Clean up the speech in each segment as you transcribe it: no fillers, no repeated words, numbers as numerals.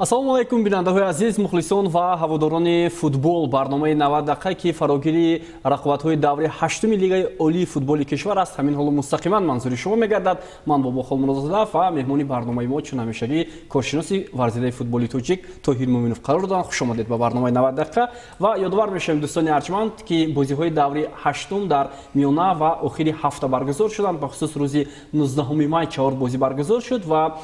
ассалому алайкум бинандаҳои азиз, мухлисон ва ҳаводорони футбол. барномаи 90 дақиқа ки фарогири рақобатҳои даври 8-уми лигаи олии футболи кишвар аст, ҳамин ҳоло мустақиман манзури шумо мегардад. Ман Бобохол Муродзода ва меҳмони барномаи мо чун ҳамешагӣ коршиноси варзидаи футболи тоҷик Тоҳир Муъминов қарор доранд. Хушомадед ба барномаи 90 дақиқа ва ёдовар мешавем дӯстони арҷманд ки бозиҳои даври 8-ум дар миёна ва охири ҳафта баргузор шуданд. Бахусус рӯзи 19 май 4 бозӣ баргузор шуд ва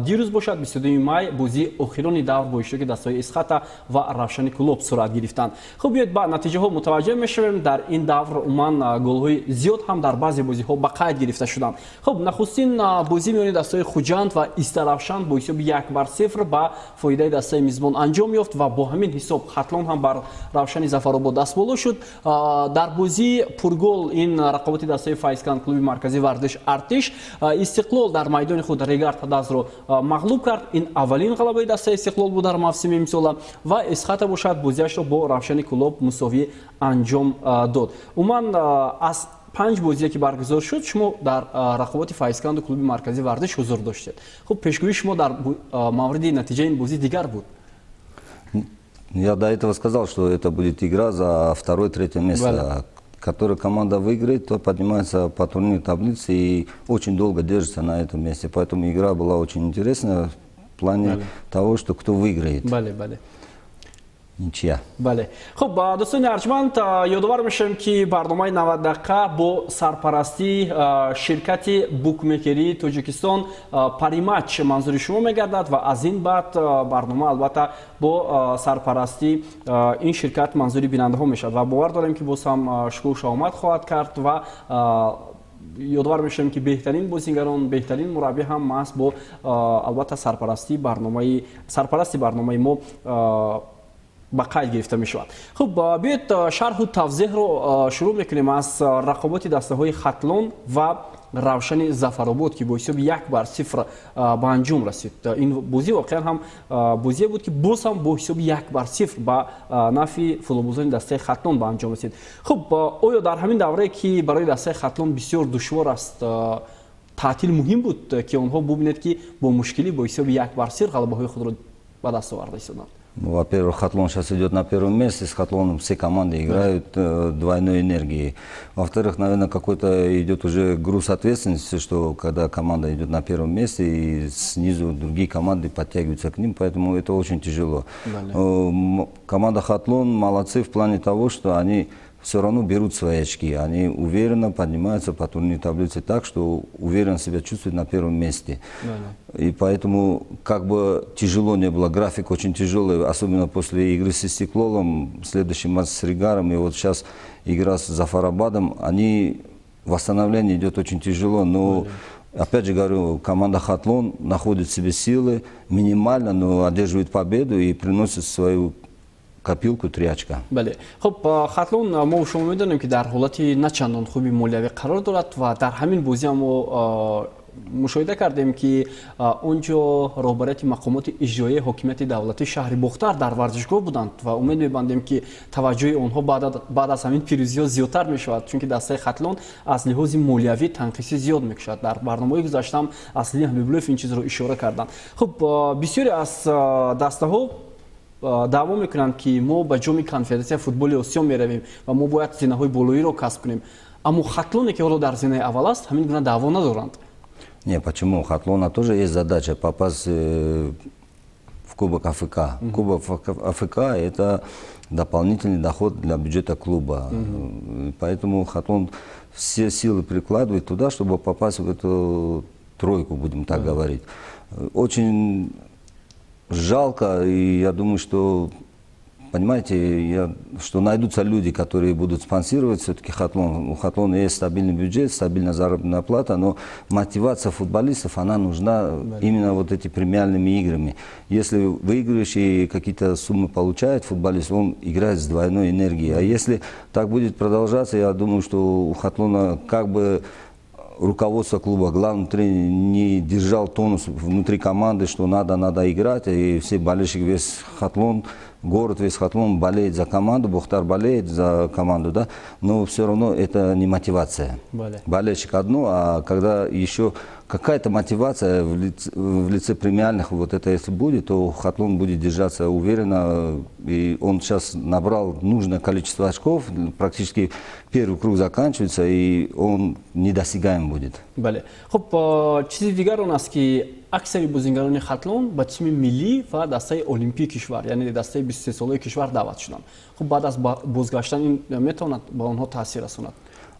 дирӯз бошад 22 май бозии охирони давр бо иштироки дастаҳои Исхата ва Равшани Кулоб сурат гирифтанд. Хуб, биёед ба натиҷаҳо мутаваҷҷеҳ мешавем. Дар ин давр умуман голҳои зиёд ҳам дар баъзе бозиҳо ба қайд гирифта шуданд. Хуб, нахустин бозии миёни дастаҳои Хуҷанд ва Истаравшан бо ҳисоби 1-0 ба фоидаи дастаи мизбон анҷом ёфт ва бо ҳамин ҳисоб Хатлон ҳам бар Равшани Зафаробод дастболо шуд. Дар бозии пургол ин рақобати дастаи Файзкан клуби марказии варзиш Артиш Истиқлол дар майдони худ Регард Ҳадазро мағлуб кард. Ин аввалин ғалабаи дастаи Истиқлол буд дар мавсими имсола ва Исхата бошад бозиашро бо Равшани Кулоб мусовӣ анҷом дод. Умуман аз 5 бозие ки баргузор шуд, шумо дар рақобати Файзканду клуби марказии варзиш ҳузур доштед. Хуб, пешгӯии шумо дар мавриди натиҷаи ин бозӣ дигар буд. Я до этого сказал, что это будет игра за второе-третье место. Которая команда выиграет, то поднимается по турнирной таблице и очень долго держится на этом месте. Поэтому игра была очень интересная в плане того, что кто выиграет. Ничья. Хуб, дӯстони арҷманд, ёдовар мешавем ки барномаи 90 дақиқа бо сарпарастии ширкати букмекерии Тоҷикистон Париматч манзури шумо мегардад ва аз ин баъд барнома албатта бо сарпарастии ин ширкат манзури бинандаҳо мешавад ва бовар дорем ки боз ҳам шукӯҳ шаомад хоҳад кард ва ёдовар мешавем ки беҳтарин бозигарон, беҳтарин мураббӣ ҳам маҳз бо албатта сарпарасти барномаи мо ба қайд гирифта мешавад. Хуб, биёед шарҳу тавзеҳро шурӯъ мекунем аз рақобати дастаҳои Хатлон ва Равшани Зафаробод ки бо ҳисоби 1-0 ба анҷом расид. Ин бозӣ воқеан ҳам бозие буд ки боз ҳам бо ҳисоби 1-0 ба нафъи футболбозони дастаи Хатлон ба анҷом расид. Хуб, оё дар ҳамин давре ки барои дастаи Хатлон бисёр душвор аст, таътил муҳим буд ки онҳо бубинед ки бо мушкилӣ бо ҳисоби 1-0 ғалабаҳои худро ба даст оварда истоданд? Во-первых, Хатлон сейчас идет на первом месте, с Хатлоном все команды играют двойной энергией. Во-вторых, наверное, какой-то идет уже груз ответственности, что когда команда идет на первом месте и снизу другие команды подтягиваются к ним, поэтому это очень тяжело. Команда Хатлон молодцы в плане того, что они все равно берут свои очки, они уверенно поднимаются по турнирной таблице так, что уверенно себя чувствуют на первом месте. И поэтому, как бы тяжело не было, график очень тяжелый, особенно после игры с Истиклолом, следующий матч с Регаром, и вот сейчас игра с Зафарабадом, восстановление идет очень тяжело, но опять же говорю, команда Хатлон находит в себе силы минимально, но одерживает победу и приносит свою копилку 3 очка. Хуб, Хатлон мо шумо медонем ки дар ҳолати начандон хуби молиявӣ қарор дорад ва дар ҳамин бозӣ мо мушоҳида кардем ки онҷо роҳбарияти мақомоти иҷроияи ҳокимияти давлати шаҳри Бохтар дар варзишгоҳ буданд ва умед мебандем ки таваҷҷӯҳи онҳо баъд аз ҳамин пирӯзиҳо зиёдтар мешавад, чунки дастаи Хатлон аз лиҳози молиявӣ танқиси зиёд мекушад. Дар барномаҳои гузаштаам Аслиҳ Ҳабибуллоев ин чизро ишора карданд. Хуб, бисёре аз дастаҳо даъво мекунанд ки мо ба ҷоми конфедератсияи футболи Осиё меравем ва мо бояд зинаҳои болоиро касб кунем. Аммо Хатлоне ки ҳоло дар зинаи аввал аст, ҳамин гуна даъво надоранд. Не, почему? У Хатлона тоже есть задача попасть в Кубок АФК. Кубок АФК – это дополнительный доход для бюджета клуба. Поэтому Хатлон все силы прикладывает туда, чтобы попасть в эту тройку, будем так говорить. Очень жалко, и я думаю, что, понимаете, что найдутся люди, которые будут спонсировать все-таки Хатлон. У Хатлона есть стабильный бюджет, стабильная заработная плата, но мотивация футболистов, она нужна именно вот этими премиальными играми. Если выигрывающий какие-то суммы получает футболист, он играет с двойной энергией. А если так будет продолжаться, я думаю, что у Хатлона как бы руководство клуба, главный тренер не держал тонус внутри команды, что надо играть, и все болельщики, весь Хатлон город весь Хатлон болеет за команду, Бухтар болеет за команду, да, но все равно это не мотивация. Болельщик одно, а когда еще какая-то мотивация в лице премиальных, вот это если будет, то Хатлон будет держаться уверенно, и он сейчас набрал нужное количество очков, практически первый круг заканчивается, и он недосягаем будет. Хуб, чизи дигар он аст ки аксари бозингарони Хатлон ба тими миллӣ ва дастаи олимпии кишвар, яъне дастаи 23 солаи кишвар даъват шуданд. Хуб, баъд аз бозгаштан ин метавонад ба онҳо таъсир расонад?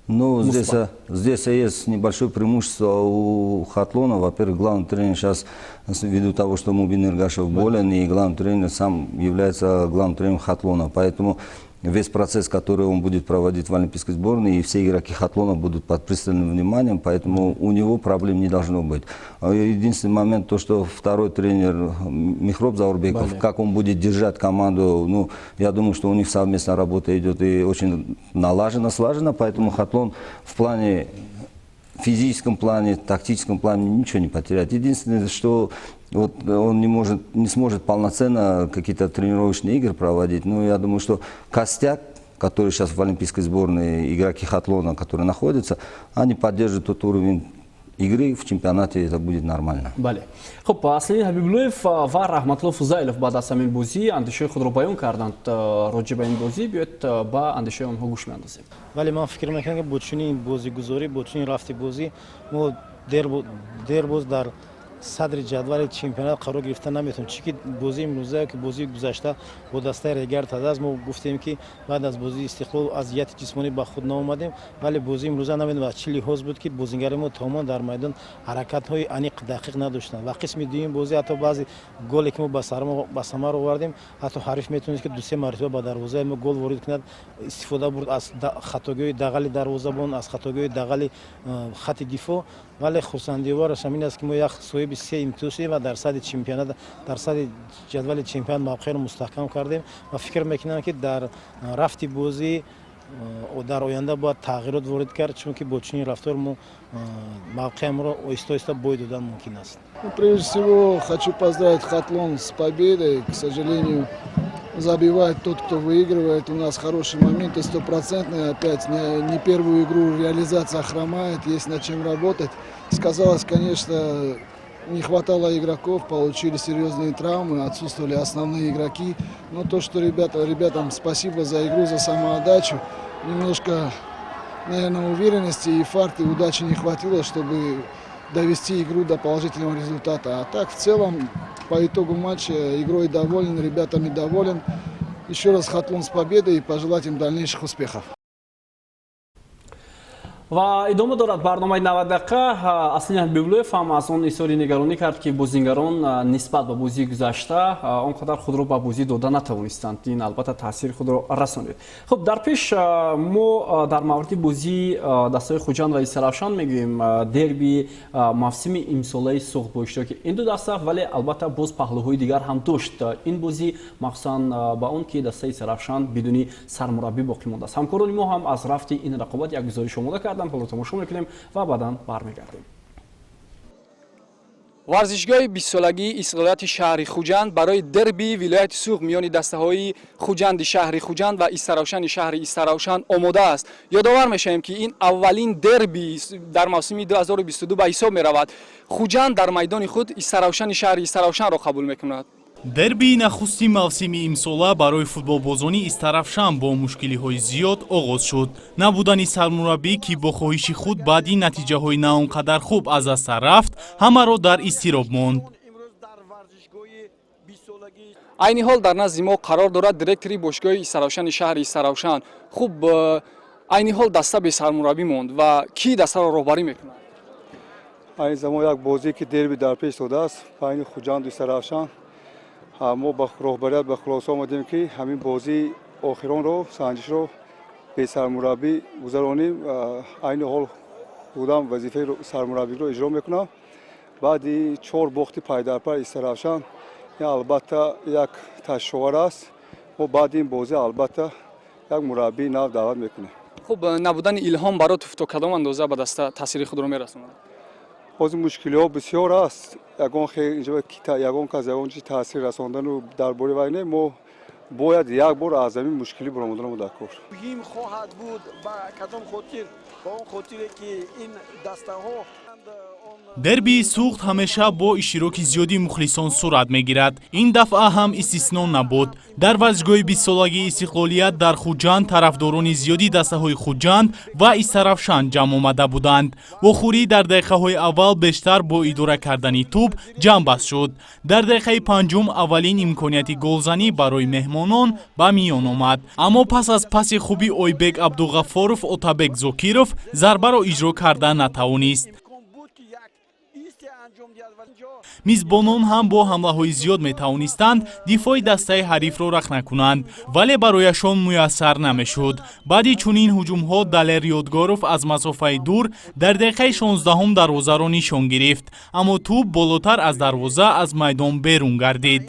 Ну, здесь есть небольшое преимущество у Хатлона. Во-первых, главный тренер сейчас, ввиду того, что Мубин Эргашев болен, и главный тренер сам является главным тренером Хатлона. Поэтому весь процесс, который он будет проводить в олимпийской сборной, и все игроки Хатлона будут под пристальным вниманием, поэтому у него проблем не должно быть. Единственный момент, то, что второй тренер Михроб Заурбеков, как он будет держать команду, ну, я думаю, что у них совместная работа идет и очень налажена, слажена, поэтому Хатлон в плане, физическом плане, тактическом плане ничего не потеряет. Единственное, что вот он не сможет полноценно какие-то тренировочные игры проводить, но я думаю, что костяк, который сейчас в олимпийской сборной, игроки Хатлона, которые находятся, они поддержат тот уровень игры в чемпионате, это будет нормально. Хуб, Аслин Хабиблоев ва Рахматулло Фузайлов баъд аз ҳамин бозӣ андешаи худро баён карданд роҷи ба ин бозӣ. Биёед ба андешаи онҳо гӯш меандозем. Вале ман фикр мекунам ки бо чунин бозигузорӣ, бо чунин рафти бозӣ мо дер боз дар садри ҷадвали чемпионат қарор гирифта наметавонем. Чунки бозии имрӯза ки бозии гузашта бо дастаи Регар Тадаст мо гуфтем ки баъд аз бозии Истиқлол азияти ҷисмонӣ ба худ наомадем, вале бозии имрӯза намедонам аз чӣ лиҳоз буд ки бозингари мо тамоман дар майдон ҳаракатҳои аниқ дақиқ надоштанд. Ва қисми дуюми бозӣ ҳатто баъзе голе ки мо ба самар овардем, ҳатто ҳариф метавонист ки 2-3 мартаба ба дарвозаи мо гол ворид кунад. Истифода бурд аз хатогиҳои дағали дарвозабон, аз хатогиҳои дағали хати дифоъ. вале хурсандиовараш ҳамин аст ки мо як соҳиби 3 имтиёзем ва дар садди чемпионат, дар садди ҷадвали чемпионат мавқеъро мустаҳкам кардем ва фикр мекунам ки дар рафти бозӣ дар оянда бояд тағйирот ворид кард, чунки бо чунин рафтор мо мавқеамро оҳиста-оҳиста бой додан мумкин аст. Прежде всего хочу поздравить Хатлон с победой. К сожалению, забивает тот, кто выигрывает. У нас хорошие моменты, стопроцентные. Опять не первую игру реализация хромает, есть над чем работать. Сказалось, конечно, не хватало игроков, получили серьезные травмы, отсутствовали основные игроки. Но то, что ребятам спасибо за игру, за самоотдачу. Немножко, наверное, уверенности и фарта, и удачи не хватило, чтобы довести игру до положительного результата. А так, в целом, по итогу матча игрой доволен, ребятами доволен. Еще раз Хатлон с победой и пожелать им дальнейших успехов. ва идома дорад барномаи 90 дақиқа. Аслин Хабиблоев ҳам аз он изҳори нигаронӣ кард ки бозингарон нисбат ба бозии гузашта он қадар худро ба бозӣ дода натавонистанд. Ин албатта таъсири худро расонид. Хуб, дар пеш мо дар мавриди бозии дастаи Хуҷанд ва Исаравшан мегӯем дерби мавсими имсолаи суғд бо иштироки ин ду даста, вале албатта боз паҳлӯҳои дигар ҳам дошт ин бозӣ, махсусан ба он ки дастаи Исаравшан бидуни сармураббӣ боқӣ мондааст. Ҳамкорони мо ҳам аз рафти ин рақобат як гузориш омода карданд. ҳоло тамошо мекунем ва баъдан бармегардем. варзишгоҳи 20-солагии исғолияти шаҳри Хуҷанд барои дерби вилояти Суғд миёни дастаҳои Хуҷанди шаҳри Хуҷанд ва Истаравшани шаҳри Истаравшан омода аст. Ёдовар мешавем ки ин аввалин дерби дар мавсими 2022 ба ҳисоб меравад. Хуҷанд дар майдони худ Истаравшани шаҳри Истаравшанро қабул мекунад. дерби нахусти мавсими имсола барои футболбозони Истаравшан бо мушкилиҳои зиёд оғоз шуд. Набудани сармураббӣ ки бо хоҳиши худ баъди натиҷаҳои на он қадар хуб аз даста рафт, ҳамаро дар изтироб монд. айни ҳол дар назди мо қарор дорад директори бошгоҳи Истаравшани шаҳри Истаравшан. хуб, айни ҳол даста бесармураббӣ монд ва ки дастаро роҳбарӣ мекунад? айни замон як бозие ки дерби дар пеш додааст байни Хуҷанду Истаравшан. мо ба роҳбарият ба хулоса омадем ки ҳамин бозии охиронро, санҷишро бесармураббӣ гузаронем. айни ҳол худам вазифаи сармураббиро иҷро мекунам. баъди 4 бохти пайдарпай Истаравшан албатта як ташвишовар аст. мо баъди ин бозӣ албатта як мураббии нав даъват мекунем. хуб, набудани Илҳом барои то кадом андоза ба даста таъсири худро мерасонад? бози мушкилиҳо бисёр аст. ягон кас ягон чиз таъсир расондану дар бораи вай не. мо бояд як бор аз замин мушкилӣ баромаданаму дар кор. مهم خواهد بود با کدام خاطر با اون خاطری که این دسته ها дербии суғд ҳамеша бо иштироки зиёди мухлисон сурат мегирад. Ин дафъа ҳам истисно набуд. Дар варзишгоҳи 20-солагии Истиқлолият дар Хуҷанд тарафдорони зиёди дастаҳои Хуҷанд ва Истарафшан ҷамъ омада буданд. Вохӯрӣ дар дақиқаҳои аввал бештар бо идора кардани тӯб ҷамъбаст шуд. Дар дақиқаи панҷум аввалин имконияти голзанӣ барои меҳмонон ба миён омад. Аммо пас аз паси хуби Ойбек Абдуғаффоров Отабек Зокиров зарбаро иҷро карда натавонист. мизбонон ҳам бо ҳамлаҳои зиёд метавонистанд дифоъи дастаи ҳарифро рахна кунанд, вале барояшон муяссар намешуд. баъди чунин ҳуҷумҳо Далер Ёдгоров аз масофаи дур дар дақиқаи 16-ум дарвозаро нишон гирифт, аммо тӯб болотар аз дарвоза аз майдон берун гардид.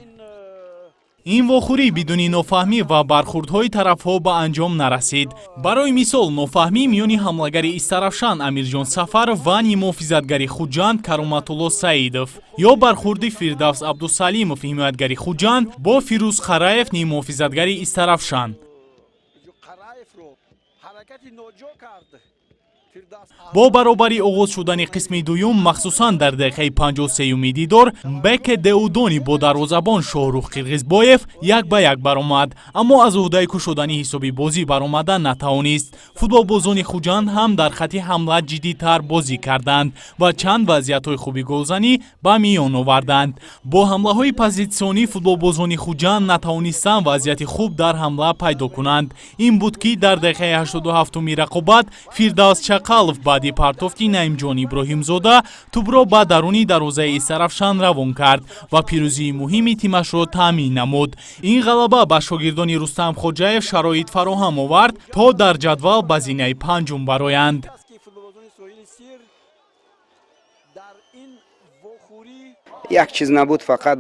ин вохӯрӣ бидуни нофаҳмӣ ва бархурдҳои тарафҳо ба анҷом нарасид. Барои мисол, нофаҳмӣ миёни ҳамлагари Истарафшан Амирҷон Сафаров ва нимуҳофизатгари Хуҷанд Кароматулло Саидов ё бархурди Фирдавс Абдусалимов ҳимоятгари Хуҷанд бо Фирӯз Қараев нимуҳофизатгари Истарафшан. бо баробари оғоз шудани қисми дуюм махсусан дар дақиқаи 53-юми дидор Беке Деудони бо дарвозабон Шоҳрух Қирғизбоев як ба як баромад, аммо аз уҳдаи кушодани ҳисоби бозӣ баромада натавонист. Футболбозони Хуҷанд ҳам дар хати ҳамла ҷиддитар бозӣ карданд ва чанд вазъиятҳои хуби голзанӣ ба миён оварданд. Бо ҳамлаҳои позитсионӣ футболбозони Хуҷанд натавонистанд вазъияти хуб дар ҳамла пайдо кунанд. Ин буд ки дар дақиқаи 87-уми рақобат Фирдавс Чақалов баъди партофти Наимҷон Иброҳимзода тӯбро ба даруни дарвозаи Истарафшан равон кард ва пирӯзии муҳими тимашро таъмин намуд. Ин ғалаба ба шогирдони Рустам Хоҷаев шароит фароҳам овард, то дар ҷадвал ба зинаи панҷум бароянд. як чиз набуд, фақат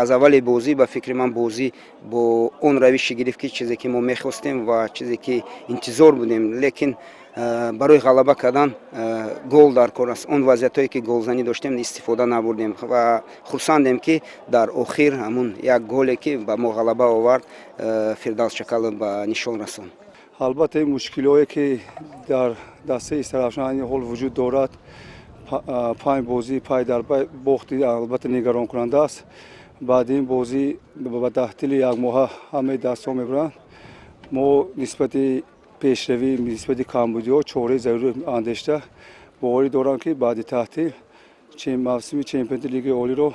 аз аввали бозӣ ба фикри ман бозӣ бо он равиши гирифт ки чизе ки мо мехостем ва чизе ки интизор будем, лекин барои ғалаба кардан гол дар кор аст. Он вазъиятҳое ки голзанӣ доштем истифода набурдем ва хурсандем ки дар охир ҳамун як голе ки ба мо ғалаба овард Фирдавс Чакалов ба нишон расон. албатта ин мушкилие ки дар дастаи Истарафшан ин ҳол вуҷуд дорад, 5 бозӣ пай дар пай бохти албатта нигарон кунанда аст. баъди ин бозӣ ба таътили як моҳа ҳамаи дастҳо мебуранд. мо нисбати пешравӣ нисбати камбудиҳо чораи зарури андешта боварӣ дорам ки баъди таътил мавсими чемпионати лигаи олиро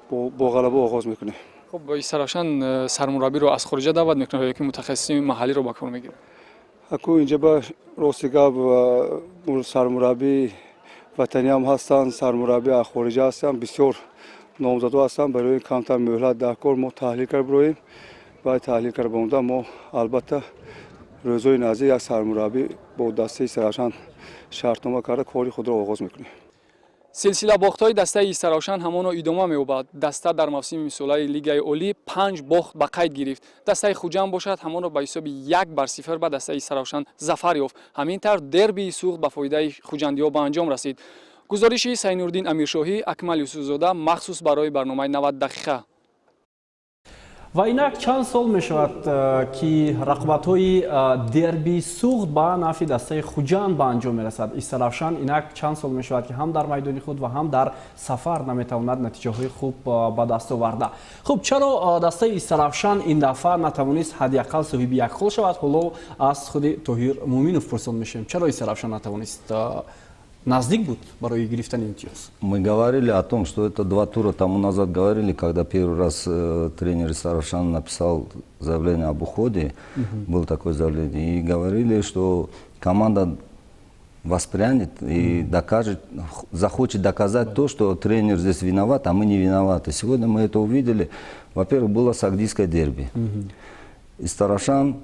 бо ғалаба оғоз мекунем. خب Истарафшан сармураббиро аз хориҷа даъват мекунад ё ки мутахассиси маҳаллиро ба кор мегирад? аку инҷа ба рости гап сармурабби ватанӣ ҳам ҳастанд, сармурабби аз хориҷа ҳастанд, бисёр номзадҳо ҳастанд. барои камтар мӯҳлат дар кор мо таҳлил карда бироем. баъди таҳлил карда бомада мо албатта рӯзҳои наздик як сармураббӣ бо дастаи Истарафшан шартнома карда кори худро оғоз мекунем. силсила бохтҳои дастаи Истарафшан ҳамоно идома меёбад. даста дар мавсими мисолаи лигаи олӣ 5 бохт ба қайд гирифт. дастаи Хуҷанд бошад ҳамоно ба ҳисоби 1-0 ба дастаи Истарафшан зафар ёфт. ҳамин тавр дербии суғд ба фоидаи хуҷандиҳо ба анҷом расид. гузориши Сайнурддин Амиршоҳӣ, Акмал Юсуфзода, махсус барои барномаи 90 дақиқа. ва инак чанд сол мешавад ки рақобатҳои дерби суғд ба нафъи дастаи Хуҷанд ба анҷом мерасад. Истарафшан инак чанд сол мешавад ки ҳам дар майдони худ ва ҳам дар сафар наметавонад натиҷаҳои хуб ба даст оварда. хуб, чаро дастаи Истарафшан ин дафъа натавонист ҳадиақал соҳиби як гол шавад? ҳоло аз худи Тоҳир Муъминов пурсон мешавем, чаро Истарафшан натавонист наздик буд барои гирифтани имтиёз? Мы говорили о том, что это 2 тура тому назад говорили, когда первый раз тренер Истарафшан написал заявление об уходе, было такое заявление, и говорили, что команда воспрянет и докажет, захочет доказать то, что тренер здесь виноват, а мы не виноваты. Сегодня мы это увидели. Во-первых, было сагдийское дерби. Истарафшан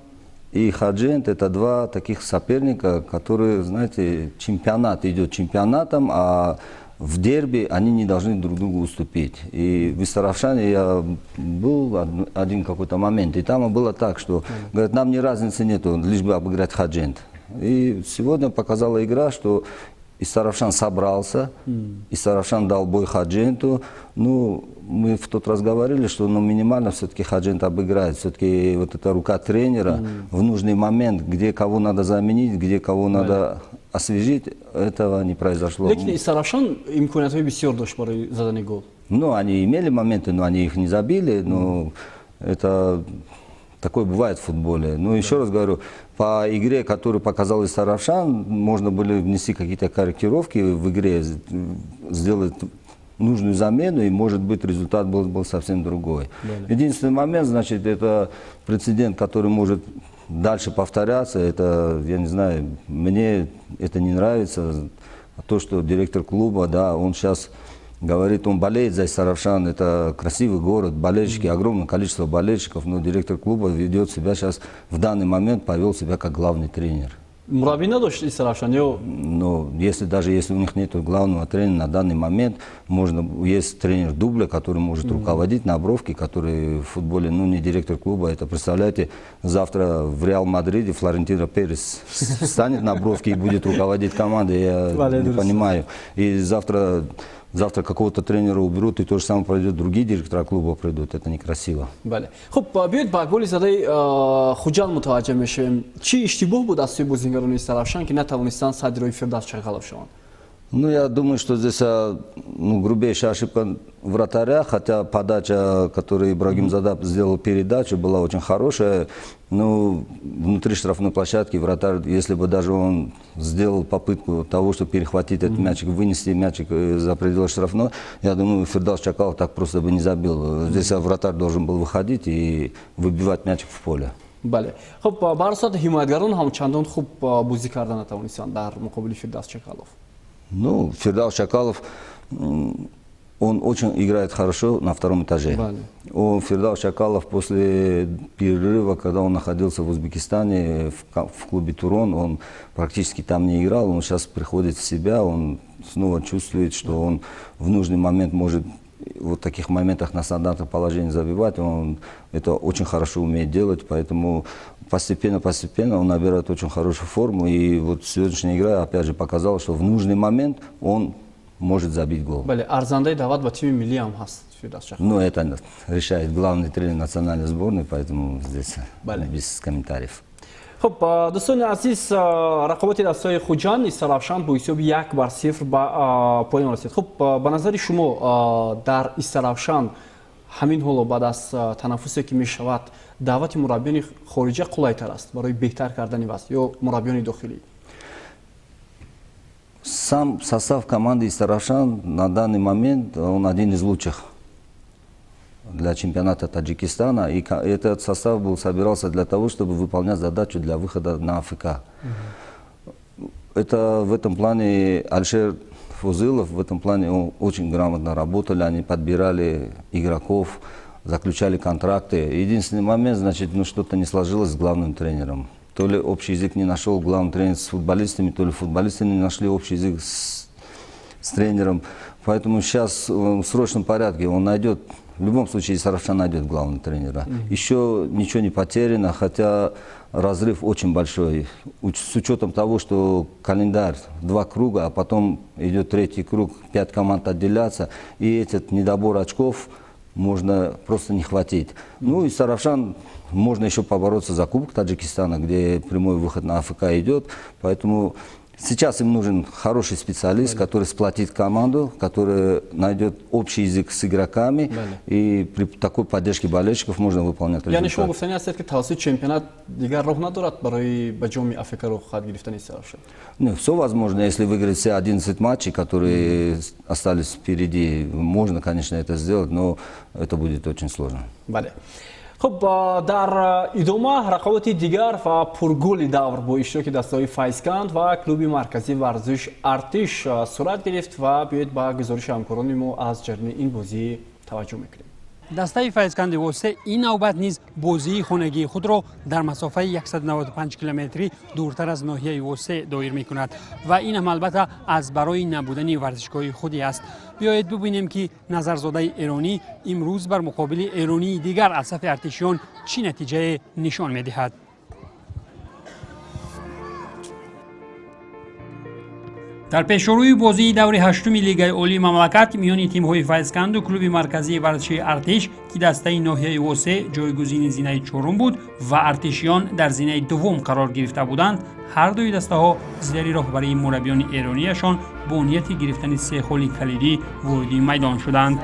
и Хаджент – это 2 таких соперника, которые, знаете, чемпионат идет чемпионатом, а в дерби они не должны друг другу уступить. И в Истарафшане я был один какой-то момент, и там было так, что, говорят, нам ни разницы нету, лишь бы обыграть Хаджент. И сегодня показала игра, что И Саравшан собрался, и Саравшан дал бой Хадженту. Ну, мы в тот раз говорили, что минимально все-таки Хаджент обыграет. Все-таки вот эта рука тренера в нужный момент, где кого надо заменить, где кого надо освежить, этого не произошло. Лекин Саравшан имкониятҳои бисёр дошт барои задани гол. Ну, они имели моменты, но они их не забили. Но это такое бывает в футболе. Ну, еще раз говорю, по игре, которую показал Саравшан, можно было внести какие-то корректировки в игре, сделать нужную замену, и, может быть, результат был совсем другой. Единственный момент, значит, это прецедент, который может дальше повторяться. Это, я не знаю, мне это не нравится. То, что директор клуба, да, он сейчас говорит, он болеет за Саравшан, это красивый город, болельщики, огромное количество болельщиков, но директор клуба ведет себя сейчас, в данный момент повел себя как главный тренер. Мураббӣ надошт Саравшан? Но даже если у них нет главного тренера на данный момент, есть тренер дубля, который может руководить на бровке, который в футболе, ну не директор клуба, это представляете, завтра в Реал Мадриде Флорентино Перес станет на бровке и будет руководить командой, я не понимаю. И завтра какого-то тренера уберут, и то же самое пройдет, другие директора клуба придут. Это некрасиво. Хуб, биёед ба голи задаи Хуҷанд мутаваҷҷаҳ мешавем. Чӣ иштибоҳ буд аз сӯи бозигарони Саравшан, ки натавонистанд садрои Фирдавс Чағалов шаванд? Ну, я думаю, что здесь грубейшая ошибка вратаря, хотя подача, которую Ибрагим Задаб сделал передачу, была очень хорошая. Ну, внутри штрафной площадки вратарь, если бы даже он сделал попытку того, чтобы перехватить этот мячик, вынести мячик за пределы штрафной, я думаю, Фирдавс Чакалов так просто бы не забил. Здесь вратарь должен был выходить и выбивать мячик в поле. Бале. Хуб, ба асоси ҳимоятгарон ҳам чандон хуб бозӣ карда натавонистанд дар муқобили Фирдавс Чакалов. Ну, Фирдавс Чакалов, он очень играет хорошо на втором этаже. Фирдавс Чакалов после перерыва, когда он находился в Узбекистане, в клубе Турон, он практически там не играл, он сейчас приходит в себя, он снова чувствует, что он в нужный момент может в таких моментах на стандартных положениях забивать, он это очень хорошо умеет делать, поэтому постепенно он набирает очень хорошую форму, и вот сегодняшняя игра опять же показала, что в нужный момент он может забить гол. Арзандаи дават ба тими миллӣ ҳам ҳаст Фирдавс Чакалов. Ну, это решает главный тренер национальной сборной, поэтому здесь без комментариев. خب دوستان عزیز رقابت دستای خوجان Саравшан با حساب 1-0 به پایان رسید. خب به نظر شما در Саравшан همین حالا بعد از تنفسی که می شود دعوت مربیان خارجی قلایتر است برای بهتر کردن وضع یا مربیان داخلی؟ Сам состав команды Саравшан на данный момент он один из лучших для чемпионата Таджикистана, и этот состав собирался для того, чтобы выполнять задачу для выхода на АФК. Это в этом плане Альшер Фузылов, в этом плане очень грамотно работали, они подбирали игроков, заключали контракты. Единственный момент, значит, что-то не сложилось с главным тренером. То ли общий язык не нашел главный тренер с футболистами, то ли футболисты не нашли общий язык с тренером. Поэтому сейчас в срочном порядке он найдет, в любом случае Саравшан найдет главного тренера. Еще ничего не потеряно, хотя разрыв очень большой. С учетом того, что календарь 2 круга, а потом идет 3-й круг, 5 команд отделятся, и этот недобор очков можно просто не хватить. Ну и Саравшан можно еще побороться за Кубок Таджикистана, где прямой выход на АФК идет. Поэтому сейчас им нужен хороший специалист, который сплотит команду, который найдет общий язык с игроками, и при такой поддержке болельщиков можно выполнять результат. یعنی شما گفتنی هستید که توسط چمپیونات دیگر راه ندارد برای به جام آفریقا رو خواهد گرفتن Саравшан؟ Ну, все возможно, если выиграть все 11 матчей, которые остались впереди, можно, конечно, это сделать, но это будет очень сложно. خب در ادامه رقابت دیگر و پرگل دور با اشتراک دسته‌های فیضکند و کلوب مرکزی ورزش ارتش صورت گرفت و بیایید با گزارش همکاران ما از جریان این بازی توجه میکنیم. دسته فیضکند واسه این نوبت نیز بازی خانگی خود را در مسافه 195 کیلومتری دورتر از ناحیه واسه دایر میکند و این هم البته از برای نبودن ورزشگاه خودی است. بیایید ببینیم که نظرزاده ایرانی امروز بر مقابل ایرانی دیگر از صف ارتشیان چی نتیجه نشان میدهد. در پیشروی بازی دور هشتم لیگ اولی مملکت میان تیم‌های فیضکند و کلوب مرکزی ورزشی ارتش که دسته ناحیه وسه جایگزین زینه چهارم بود و ارتشیان در زینه دوم قرار گرفته بودند، هر دوی دسته‌ها زیر راهبری مربیان ایرانیشان با نیت گرفتن 3 گل کلیدی وارد میدان شدند.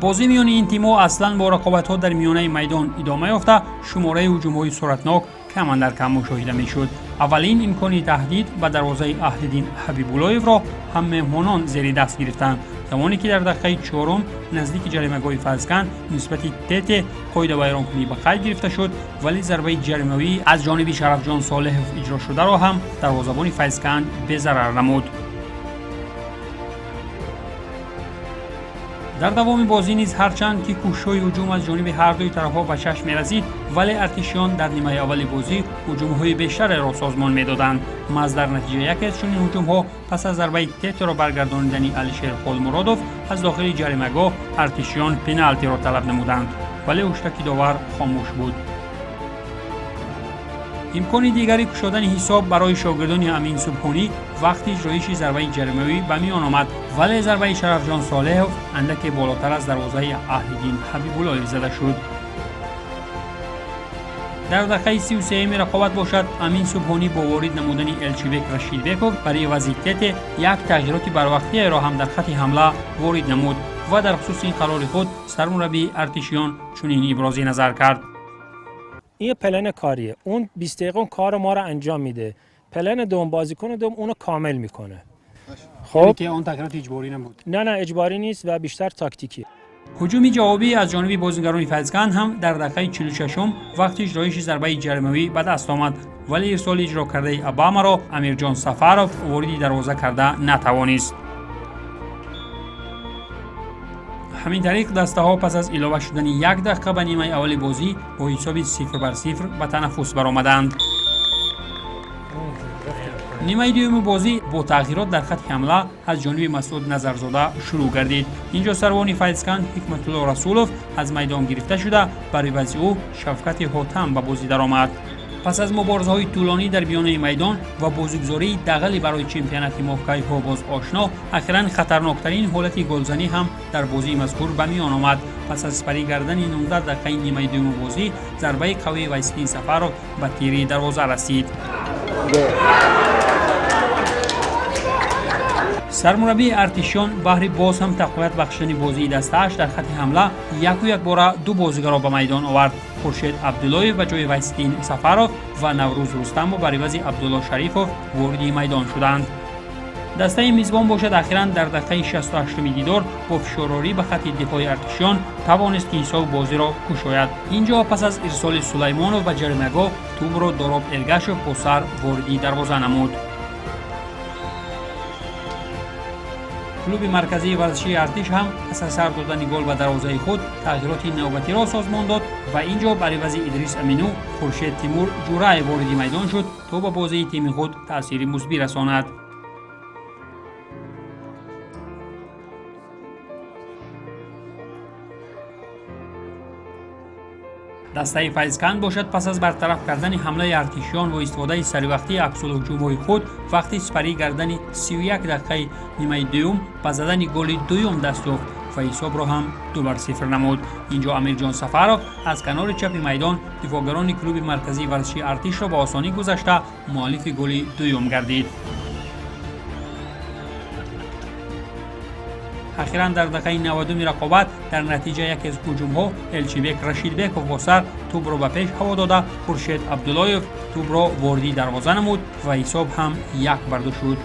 بازی میان این تیم‌ها اصلاً با رقابت‌ها در میانه میدان ادامه یافته، شماره هجوم‌های سرعتناک کم اندر کم مشاهده می‌شد. اولین امکانی تهدید به دروازه اهل‌دین حبیب‌اللهیف را هم مهمانان زیر دست گرفتند، زمانی که در دقیقه 4 نزدیک جریمه‌گاه فیضکند نسبت تت قید ویرانکنی به قید گرفته شد، ولی ضربه جریمه‌ای از جانب شرفجان صالح اجرا شده را هم دروازه‌بان فیضکند به ضرر نمود. در دوام بازی نیز هرچند که کوشش‌های هجوم از جانب هر دوی طرف‌ها به چشم می‌رسید، ولی ارتشیان در نیمه اول بازی هجوم‌های بیشتر را سازمان می‌دادند. مصدر نتیجه یکی از چنین هجوم‌ها پس از ضربه تت را برگرداندن علیشیر خالمرادوف از داخل جریمه‌گاه ارتشیان پنالتی را طلب نمودند، ولی اشتکی داور خاموش بود. امکان دیگری کشادن حساب برای شاگردان امین سبحانی وقتی اجرایش ضربه جریمه‌ای به میان آمد، ولی ضربه شرفجان صالح اندک بالاتر از دروازه اهل‌دین حبیب‌اللهیف زده شد. در دقیقه 33 رقابت باشد، امین سبحانی با وارد نمودن الچیبک رشیدبکوف برای وضعیت یک تغییرات بروقتی را هم در خط حمله وارد نمود و در خصوص این قرار خود سرمربی ارتشیان چنین ابراز نظر کرد: این پلن کاریه، اون 20 دقیقه اون کار ما رو انجام میده، پلن دوم بازیکن دوم اونو کامل میکنه. خب که اون تغییرات اجباری نبود. نه اجباری نیست و بیشتر تاکتیکی. هجومی جوابی از جانب بازیگران فیضکند هم در دقیقه 46 وقتی اجرایش ضربه جریمه‌ای به دست آمد، ولی ارسال اجرا کرده اباما را امیرجان سفرов وارد دروازه کرده نتوانست. همین طریق دسته ها پس از علاوه شدن 1 دقیقه به نیمه اول بازی با حساب 0-0 به تنفس برآمدند. نیمه دوم بازی با تغییرات در خط حمله از جانب مسعود نظرزاده شروع گردید. اینجا سروان فیضکند حکمت الله رسولوف از میدان گرفته شده، برای عوض او شفقت حاتم به بازی درآمد. پس از مبارزه‌های طولانی در میانه میدان و بازیگزاری دغلی برای چمپیونات موقعی‌ها باز آشنا، اخیراً خطرناکترین حالت گلزنی هم در بازی مذکور به میان آمد. پس از پری کردن 19 دقیقه نیمه دوم بازی، ضربه قوی وایسکین سفرov به تیری دروازه رسید. سرمربی ارتشیان بهر باز هم تقویت بخشیدن بازی دسته‌اش در خط حمله یک بار 2 بازیگر را به میدان آورد. خورشید عبداللهیف به جای وایسکین سفرov و نوروز رستم برای عوض عبدالله شریفov وارد میدان شدند. دسته میزبان باشد اخیراً در دقیقه 68 دیدار با فشارآوری به خط دفاع ارتشیان توانست که حساب بازی را گشاید. اینجا پس از ارسال سلیمانov به جریمه‌گاه توپ را داراب ارگاشov با سر وارد دروازه نمود. کلوب مرکزی ورزشی ارتش هم پس از سر دادن گل به دروازه خود تغییرات نوبتی را سازمان داد و اینجا برای عوض ادریس امینو خورشید تیمور جرعه وارد میدان شد تا به بازی تیم خود تأثیر مثبت رساند. دسته فیضکند باشد پس از برطرف کردن حمله ارتشیان و استفاده سریع عکس‌الهجوم‌های خود وقتی سپری کردن 31 دقیقه نیمه دوم با زدن گل دوم دست یافت و حساب را هم 2-0 نمود. اینجا امیرجان سفرov از کنار چپ میدان دفاعگران کلوب مرکزی ورزشی ارتش را با آسانی گذشته مؤلف گل دوم گردید. اخیراً در دقیقه 92 رقابت در نتیجه یکی از هجوم‌ها الچیبک رشیدبکوف با سر توپ را به پیش هوا داده خورشید عبداللهیف توپ را وارد دروازه نمود و حساب هم 1-2 شد.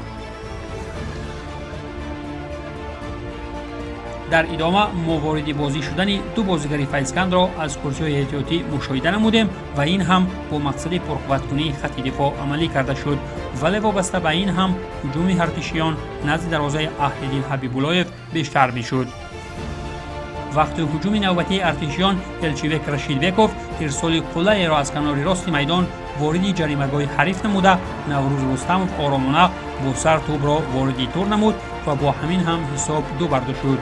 در ادامه ما وارد بازی شدن 2 بازیگر فیضکند را از کرسی‌های احتیاطی مشاهده نمودیم و این هم با مقصد پرقوت کنی خط دفاع عملی کرده شد، ولی وابسته به این هم هجوم ارتشیان نزد دروازه اهل‌دین حبیب‌اللهیف بیشتر می‌شد. وقتی هجوم نوبتی ارتشیان الچیبک رشیدبکوف ارسال قلعه را از کنار راست میدان وارد جریمه‌گاه حریف نموده، نوروز رستمov آرامانه با سر توپ را وارد تور نمود و با همین هم حساب 2-2 شد.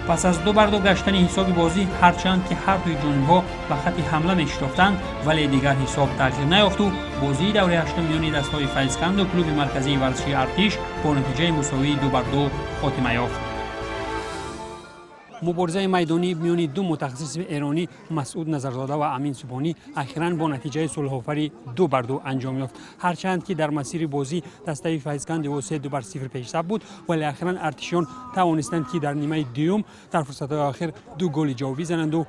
پس از 2-2 گشتن حساب بازی هرچند که هر دوی جانب‌ها به خط حمله می‌شتافتند ولی دیگر حساب تغییر نیافت و بازی دوره هشتم میان دست‌های فیضکند و کلوب مرکزی ورزشی ارتش با نتیجه مساوی 2-2 خاتمه یافت. مبارزه میدانی میان دو متخصص ایرانی مسعود نظرزاده و امین سبحانی اخیراً با نتیجه صلح‌آوری 2-2 انجام یافت. هرچند که در مسیر بازی دسته فیضکند و 3-0 پیشرفت بود ولی اخیراً ارتشیان توانستند که در نیمه دوم در فرصت‌های آخر 2 گل جوابی زنند و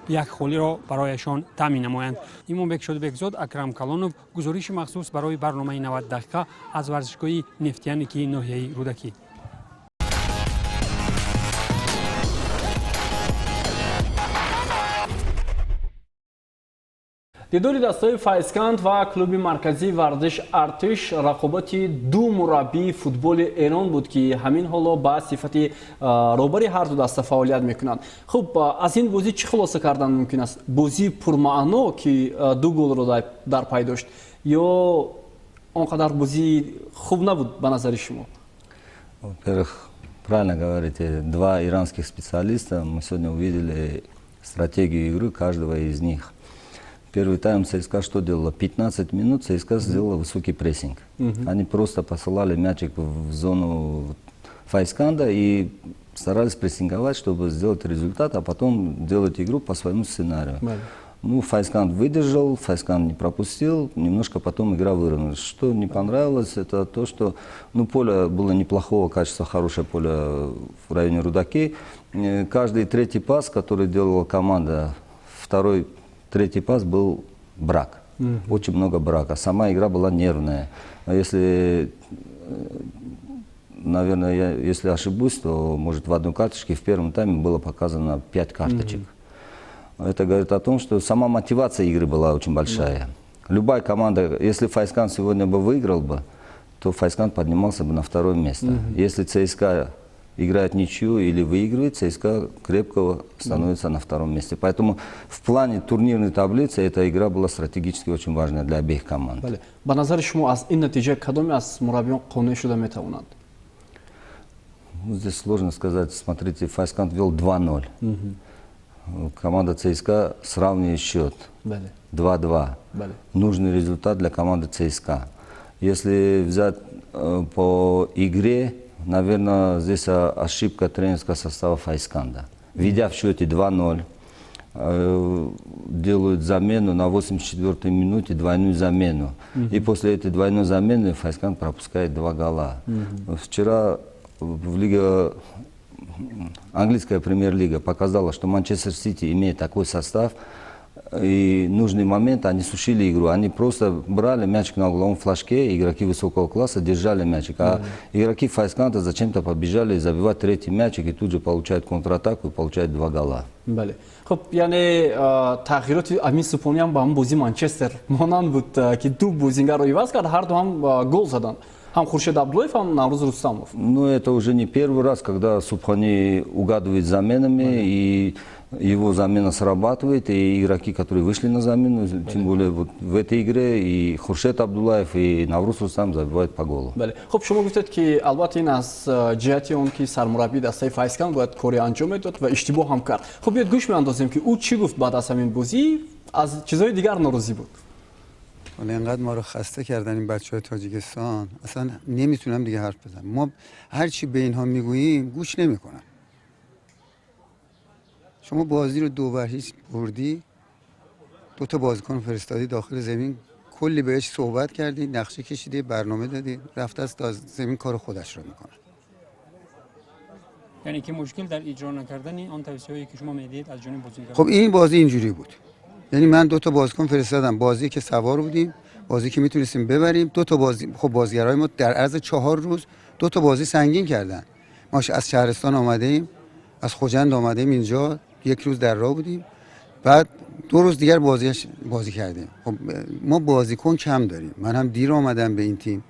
یک خالی را برایشان تامین نمایند. ایمان بکشاد بکزاد، اکرم کلانوف، گزارش مخصوص برای برنامه 90 دقیقه از ورزشگاه نفتیانیکی ناحیه رودکی. دیداری دستای فیضکند و کلوب مرکزی ورزش ارتش رقابتی دو مربی فوتبال ایران بود که همین حالا با صفت روبری هر دو دسته فعالیت میکنند. خب از این بازی چه خلاصه کردن ممکن است؟ بازی پرمعنا که 2 گل را در پی داشت یا آنقدر بازی خوب نبود به نظر шумо? Во-первых, правильно говорите, 2 иранских специалиста. Мы сегодня увидели стратегию игры каждого из них. Первый тайм ЦСКА что делала? 15 минут ЦСКА сделала высокий прессинг. Они просто посылали мячик в зону файсканда и старались прессинговать, чтобы сделать результат, а потом делать игру по своему сценарию. Ну, файсканд выдержал, файсканд не пропустил, немножко потом игра выровнялась. Что не понравилось, это то, что поле было неплохого качества, хорошее поле в районе Рудаки. Каждый третий пас, который делала команда, второй, третий пас был брак. Очень много брака. Сама игра была нервная. Если, наверное, если ошибусь, то, может, в одной карточке в первом тайме было показано 5 карточек. Это говорит о том, что сама мотивация игры была очень большая. Любая команда, если Файсканд сегодня бы выиграл бы, то Файсканд поднимался бы на 2-е место. Если ЦСКА играет ничью или выигрывает, ЦСКА крепко становится на 2-м месте. Поэтому в плане турнирной таблицы эта игра была стратегически очень важная для обеих команд. Ба назари шумо аз ин натиҷа кадоме аз мураббиён қонеъ шуда метавонанд? Здесь сложно сказать. Смотрите, Файсканд вел 2-0. Команда ЦСКА сравнивает счет 2-2. Нужный результат для команды ЦСКА. Если взять по игре, наверное, здесь ошибка тренерского состава Файсканда. Ведя в счете 2-0, делают замену на 84-й минуте, двойную замену. И после этой двойной замены Файсканд пропускает 2 гола. Вчера в Лиге... Английская премьер-лига показала, что Манчестер Сити имеет такой состав, и нужный момент они сушили игру. Они просто брали мячик на угловом флажке, игроки высокого класса держали мячик, а игроки Файсканда зачем-то побежали забивать 3-й мячик и тут же получают контратаку и получают 2 гола. خب یعنی تغییرات امین سپانی هم با هم بازی منچستر مانند بود که 2 بازیگر رو عوض کرد، هر دو هم گل زدن. Хам Хуршед Абдуллаев, хам Навруз Рустамов. Ну, это уже не первый раз, когда Субхани угадывает заменами, и его замена срабатывает, и игроки, которые вышли на замену, тем более вот в этой игре, и Хуршед Абдуллаев, и Навруз Рустам забивают по голу. خب شما گفتید که البته این از جهت اون که سرمربی دسته فیضکند باید کاری انجام میداد و اشتباه هم کرد. خب بیاید گوش میاندازیم که او چی گفت بعد از همین بازی، از چیزهای دیگر ناراضی بود. ولی انقدر ما رو خسته کردن این بچه‌های تاجیکستان، اصلا نمیتونم دیگه حرف بزنم. ما هر چی به اینها میگوییم گوش نمیکنن. شما بازی رو 2-0 بردی، 2 تا بازیکن فرستادی داخل زمین، کلی بهش صحبت کردی، نقشه کشیدی، برنامه دادی، رفته از زمین کار خودش رو میکنه. یعنی که مشکل در اجرا نکردن آن توصیه‌ای که شما میدید از جانب بازیکن. خب این بازی اینجوری بود. یعنی من 2 تا بازیکن فرستادم، بازی که سوار بودیم، بازی که میتونستیم ببریم، 2 تا بازی، خب بازیگرای ما در عرض 4 روز 2 تا بازی سنگین کردن. ما از شهرستان آمده ایم، از خوجند آمده ایم اینجا، 1 روز در راه بودیم، بعد 2 روز دیگر بازی کردیم. خب ما بازیکن کم داریم. من هم دیر آمدم به این تیم،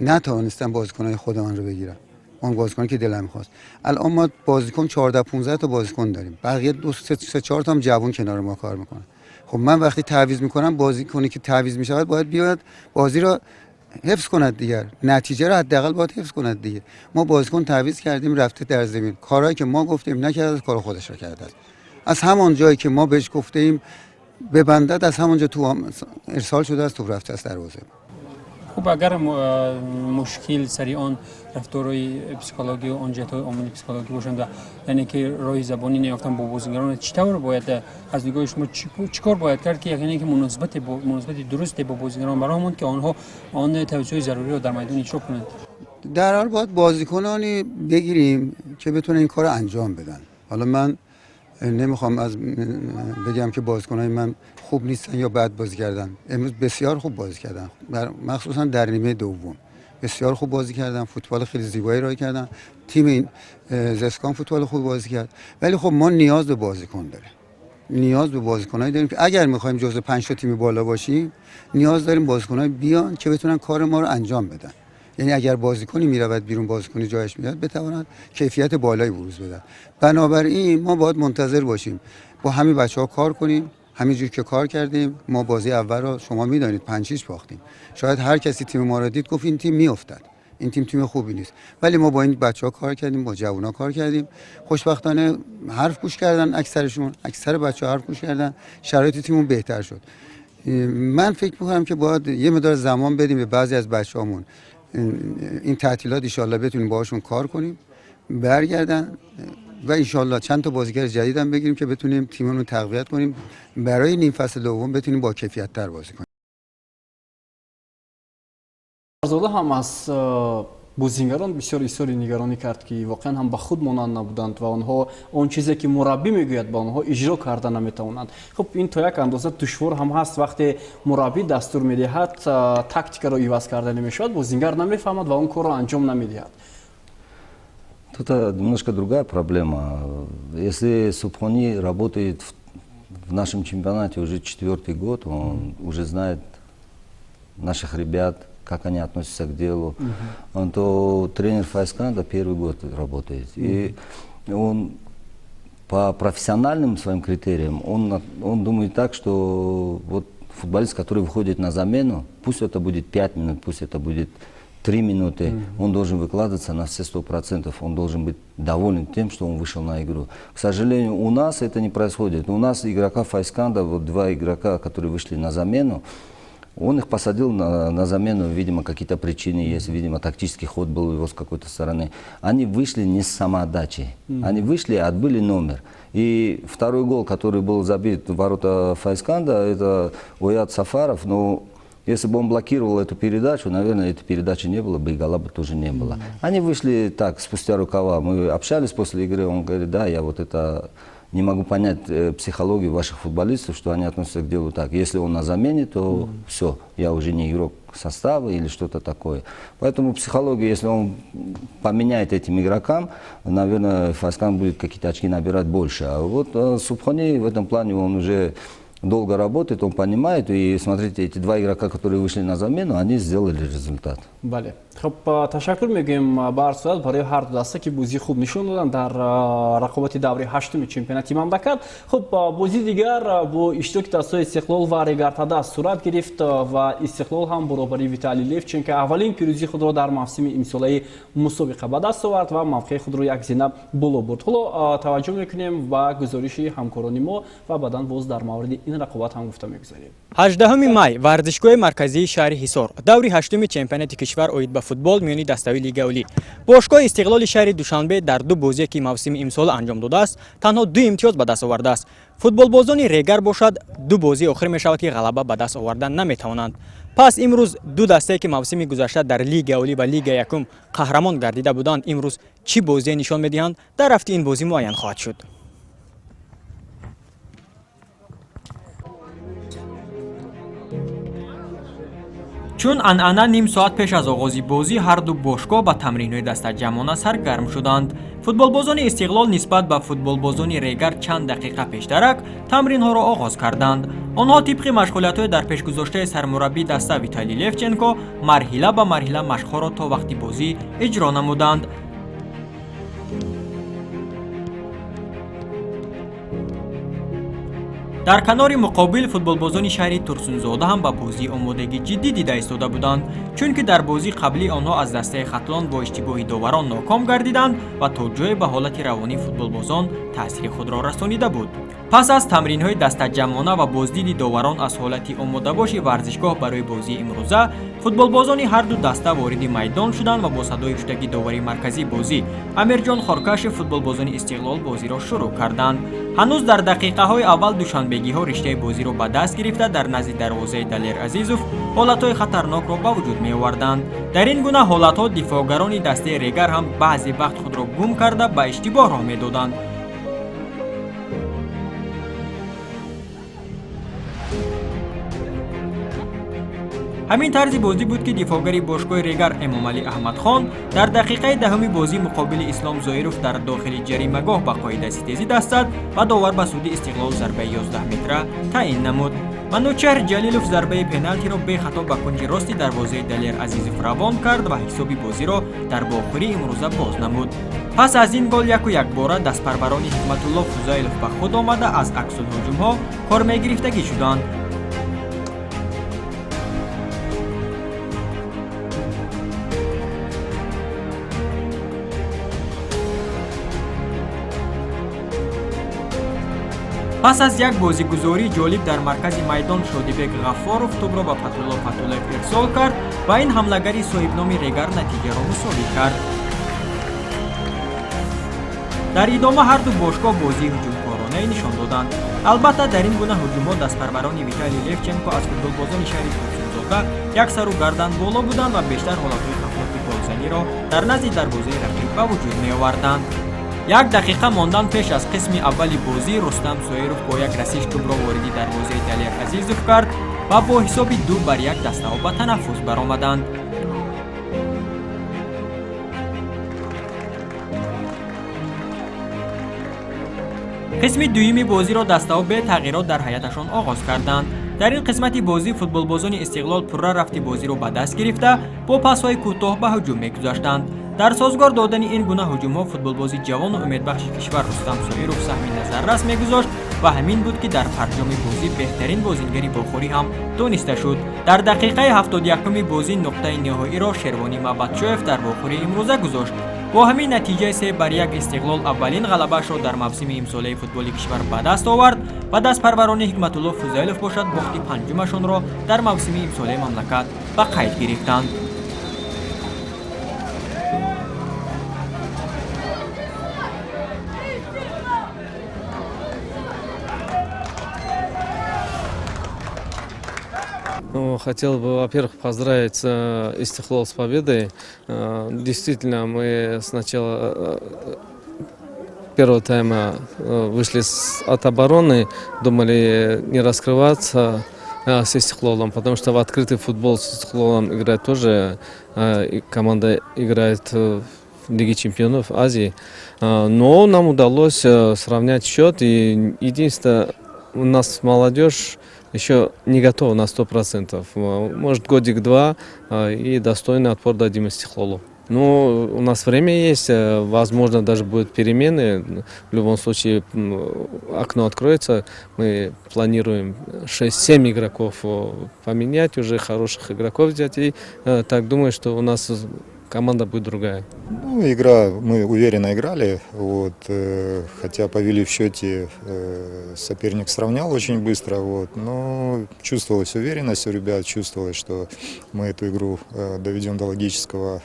نتوانستم بازیکنای خودمان رو بگیرم. اون بازیکنی که دلم می‌خواست. الان ما بازیکن 14-15 تا بازیکن داریم. بقیه 2-3-4 تا هم جوان کنار ما کار میکنن. خب من وقتی تعویض میکنم، بازیکنی که تعویض میشود باید بیاد بازی را حفظ کند دیگر، نتیجه رو حداقل باید حفظ کند دیگه. ما بازیکن تعویض کردیم رفته در زمین، کارهایی که ما گفتیم نکرده، کار خودش رو کرده. از همان جایی که ما بهش گفتیم ببندد، از همونجا تو ارسال شده است، تو رفته است دروازه. خب اگر مشکل سری آن رفتارهای پسیکولوژی و آنجات‌های عامل پسیکولوژی باشند و یعنی که راه زبانی نیافتن با بازیگران، چطور باید از نگاه شما چیکار باید کرد که یعنی که مناسبت درست با بازیگران برامون که آنها آن توجه ضروری رو در میدان اجرا کنند؟ در حال باید بازیکنانی بگیریم که بتونن این کار انجام بدن. حالا من نمیخوام از بگم که بازیکنای من خوب نیستن یا بد بازی کردن. امروز بسیار خوب بازی کردن، مخصوصا در نیمه دوم بسیار خوب بازی کردن، فوتبال خیلی زیبایی ارائه کردن. تیم این زسکان فوتبال خوب بازی کرد، ولی خب ما نیاز به بازیکن داریم، نیاز به بازیکنایی داریم که اگر میخوایم جزو 5 تا تیم بالا باشیم نیاز داریم بازیکنای بیان که بتونن کار ما رو انجام بدن. یعنی اگر بازیکنی میرود بیرون، بازیکنی جایش میاد، بتواند کیفیت بالایی بروز بده. بنابراین ما باید منتظر باشیم، با همین بچه‌ها کار کنیم، همینجوری که کار کردیم. ما بازی اول رو شما میدونید 5-6 باختیم. شاید هر کسی تیم ما رو دید گفت این تیم میافتد، این تیم خوبی نیست، ولی ما با این بچه‌ها کار کردیم، با جوونا کار کردیم. خوشبختانه حرف گوش کردن، اکثر بچه‌ها حرف گوش کردن، شرایط تیممون بهتر شد. من فکر می‌کنم که باید یه مقدار زمان بدیم به بعضی از بچه‌هامون، این تعطیلات ان شاءالله بتونیم باهاشون کار کنیم، برگردن و ان شاءالله چند تا بازیگر جدید هم بگیریم که بتونیم تیممون رو تقویت کنیم، برای نیم فصل دوم بتونیم با کیفیت تر بازی کنیم. زاده هم از بازیگران بسیاری نگرانی کرد که واقعا هم به خود مانند نبودند و آنها اون چیزی که مربی میگوید با آنها اجرا کردن نمیتوانند. خب این تا یک اندازه دشوار هم هست وقتی مربی دستور میدهد تاکتیک رو عوض کرده نمیشود، بازیگر نمیفهمد و اون کار رو انجام نمیدهد. Тут немножко другая проблема. Если Субхани работает в нашем чемпионате уже 4-й год, он уже знает наших ребят, как они относятся к делу, то тренер Файсканда первый год работает. И он по профессиональным своим критериям, он думает так, что вот футболист, который выходит на замену, пусть это будет 5 минут, пусть это будет 3 минуты, он должен выкладываться на все 100%, он должен быть доволен тем, что он вышел на игру. К сожалению, у нас это не происходит. У нас игрока Файсканда, вот 2 игрока, которые вышли на замену, он их посадил на замену, видимо, какие-то причины есть, видимо, тактический ход был его с какой-то стороны. Они вышли не с самоотдачей, они вышли и отбыли номер. И второй гол, который был забит в ворота Файсканда, это Уят Сафаров, но если бы он блокировал эту передачу, наверное, этой передачи не было бы, и гола бы тоже не было. Они вышли так, спустя рукава. Мы общались после игры, он говорит, да, я вот это не могу понять психологию ваших футболистов, что они относятся к делу так. Если он на замене, то все, я уже не игрок состава или что-то такое. Поэтому психология, если он поменяет этим игрокам, наверное, Файсканд будет какие-то очки набирать больше. А вот Субхани в этом плане он уже долго работает, он понимает, и смотрите, эти 2 игрока, которые вышли на замену, они сделали результат. بله. خب تشکر میگیم بر صورت برای هر دو دسته که بازی خوب نشون دادن در رقابت دوره هشتم چمپیونات مملکت. خب بازی دیگر با اشتراک دستای استقلال و ریگارتادا صورت گرفت و استقلال هم برابری ویتالی لفچنکو اولین پیروزی خود را در موسم امساله مسابقه به دست آورد و موقع خود را یک زینه بالا برد. حالا توجه میکنیم و گزارش همکاران ما و بعداً باز در مورد این رقابت هم گفته میگذاریم. 18 مای ورزشگاه مرکزی شهر حصار دوره هشتم چمپیونات کشور اوید به فوتبال میانی دسته‌های لیگ اولی. باشگاه استقلال شهر دوشنبه در 2 بازی که موسم امسال انجام داده است تنها 2 امتیاز به دست آورده است. فوتبال بازان ریگر باشد 2 بازی آخر می شود که غلبه به دست آوردن نمی توانند. پس امروز 2 دسته که موسم گذشته در لیگ اولی و لیگ یکم قهرمان گردیده بودند امروز چی بازی نشان میدهند در هفته این بازی معین خواهد شد. چون انعنا نیم ساعت پیش از آغاز بازی هر دو باشگاه با تمرین‌های دسته جمعانه سرگرم شدند. فوتبال بازان استقلال نسبت به فوتبال بازان ریگر چند دقیقه پیشترک تمرین‌ها را آغاز کردند. آنها طبق مشغولیت‌های در پیش گذاشته سرمربی دسته ویتالی لفچنکو مرحله به مرحله مشق‌ها را تا وقتی بازی اجرا نمودند. дар канори муқобил футболбозони шаҳри турсунзода ҳам ба бозӣ омодагӣ ҷиддӣ дида истода буданд, чунки дар бозӣ қаблӣ онҳо аз дастаи хатлон бо иштибоҳи доварон ноком гардиданд ва то ҷое ба ҳолати равонии футболбозон таъсири худро расонида буд. пас аз тамринҳои дастаҷамона ва боздиди доварон аз ҳолати омодабоши варзишгоҳ барои бозии имрӯза, футболбозони ҳарду даста вориди майдон шуданд ва бо садои хуштаги довари марказии бозӣ Амирҷон Хоркашев футболбозони Истиқлол бозиро шурӯъ карданд. ҳанӯз дар дақиқаҳои аввал душанбегиҳо риштаи бозиро ба даст гирифта дар назди дарвозаи Далер Азизов ҳолатҳои хатарнокро ба вуҷуд меоварданд. дар ин гуна ҳолатҳо дифоъгарони дастаи Регар ҳам баъзе вақт худро гум карда ба иштибоҳ роҳ медоданд. ҳамин тарзи бозӣ буд ки дифоъгари бошгоҳи Регар Эмомалӣ Аҳмадхон дар дақиқаи даҳуми бозӣ муқобили Ислом Зоиров дар дохили ҷаримагоҳ ба қоида ситезӣ даст зад ва довар ба суди Истиқлол зарбаи 11 метра таъин намуд. Манучаҳр Ҷалилов зарбаи пеналтиро бехато ба кунҷи рости дарвозаи Далер Азизов равон кард ва ҳисоби бозиро дар бохӯрии имрӯза боз намуд. пас аз ин гол яку якбора дастпарварони Ҳикматулло Фузайлов ба худ омада аз аксулҳуҷумҳо кормегирифтагӣ шуданд. пас аз як бозигузории ҷолиб дар маркази майдон Шодибек Ғаффоров тӯбро ба Патулло Патуллаев ирсол кард ва ин ҳамлагари соҳибноми Регар натиҷаро мусовӣ кард. дар идома ҳарду бошгоҳ бозии ҳуҷумкоронае нишон доданд. албатта дар ин гуна ҳуҷумҳо дастпарварони Виталий Левченко аз футболбозони шаҳри Турсунзода як сару гардан боло буданд ва бештар ҳолатҳои хафлоки голзаниро дар назди дарвозаи рақиб ба вуҷуд меоварданд. як дақиқа мондан пеш аз қисми аввали бозӣ Рустам Соиров бо як расиш тӯбро вориди дарвозаи Далер Азизов кард ва бо ҳисоби 2-1 даставо ба танаффус баромаданд. қисми дуюми бозиро даставо бе тағйирот дар ҳайаташон оғоз карданд. дар ин қисмати бозӣ футболбозони Истиқлол пурра рафти бозиро ба даст гирифта бо пасҳои кӯтоҳ ба ҳуҷум мегузаштанд. дар созгор додани ин гуна ҳуҷумҳо футболбози ҷавону умедбахши кишвар Рустам Соиров саҳми назаррас мегузошт ва ҳамин буд ки дар фарҷоми бозӣ беҳтарин бозингари бохӯрӣ ҳам дониста шуд. дар дақиқаи 71-уми бозӣ нуқтаи ниҳоиро Шервонӣ Мабадшоев дар бохӯрии имрӯза гузошт. бо ҳамин натиҷаи 3-1 Истиқлол аввалин ғалабаашро дар мавсими имсолаи футболи кишвар ба даст овард ва дастпарварони Ҳикматулло Фузайлов бошад бохти панҷумашонро дар мавсими имсолаи мамлакат ба қайд гирифтанд. Хотел бы, во-первых, поздравить Истиқлол с победой. Действительно, мы сначала первого тайма вышли от обороны, думали не раскрываться с Истиқлолом, потому что в открытый футбол с Истиқлолом играть тоже команда играет в Лиге чемпионов Азии. Но нам удалось сравнять счет, и единственное, у нас молодежь еще не готова на 100%. Может, годик-два и достойный отпор дадим Истиқлолу. Ну, у нас время есть, возможно, даже будут перемены. В любом случае, окно откроется. Мы планируем 6-7 игроков поменять, уже хороших игроков взять. И так думаю, что у нас команда будет другая. Ну, игра, мы уверенно играли, вот, хотя повели в счете, соперник сравнял очень быстро, вот, но чувствовалась уверенность у ребят, чувствовалось, что мы эту игру доведем до логического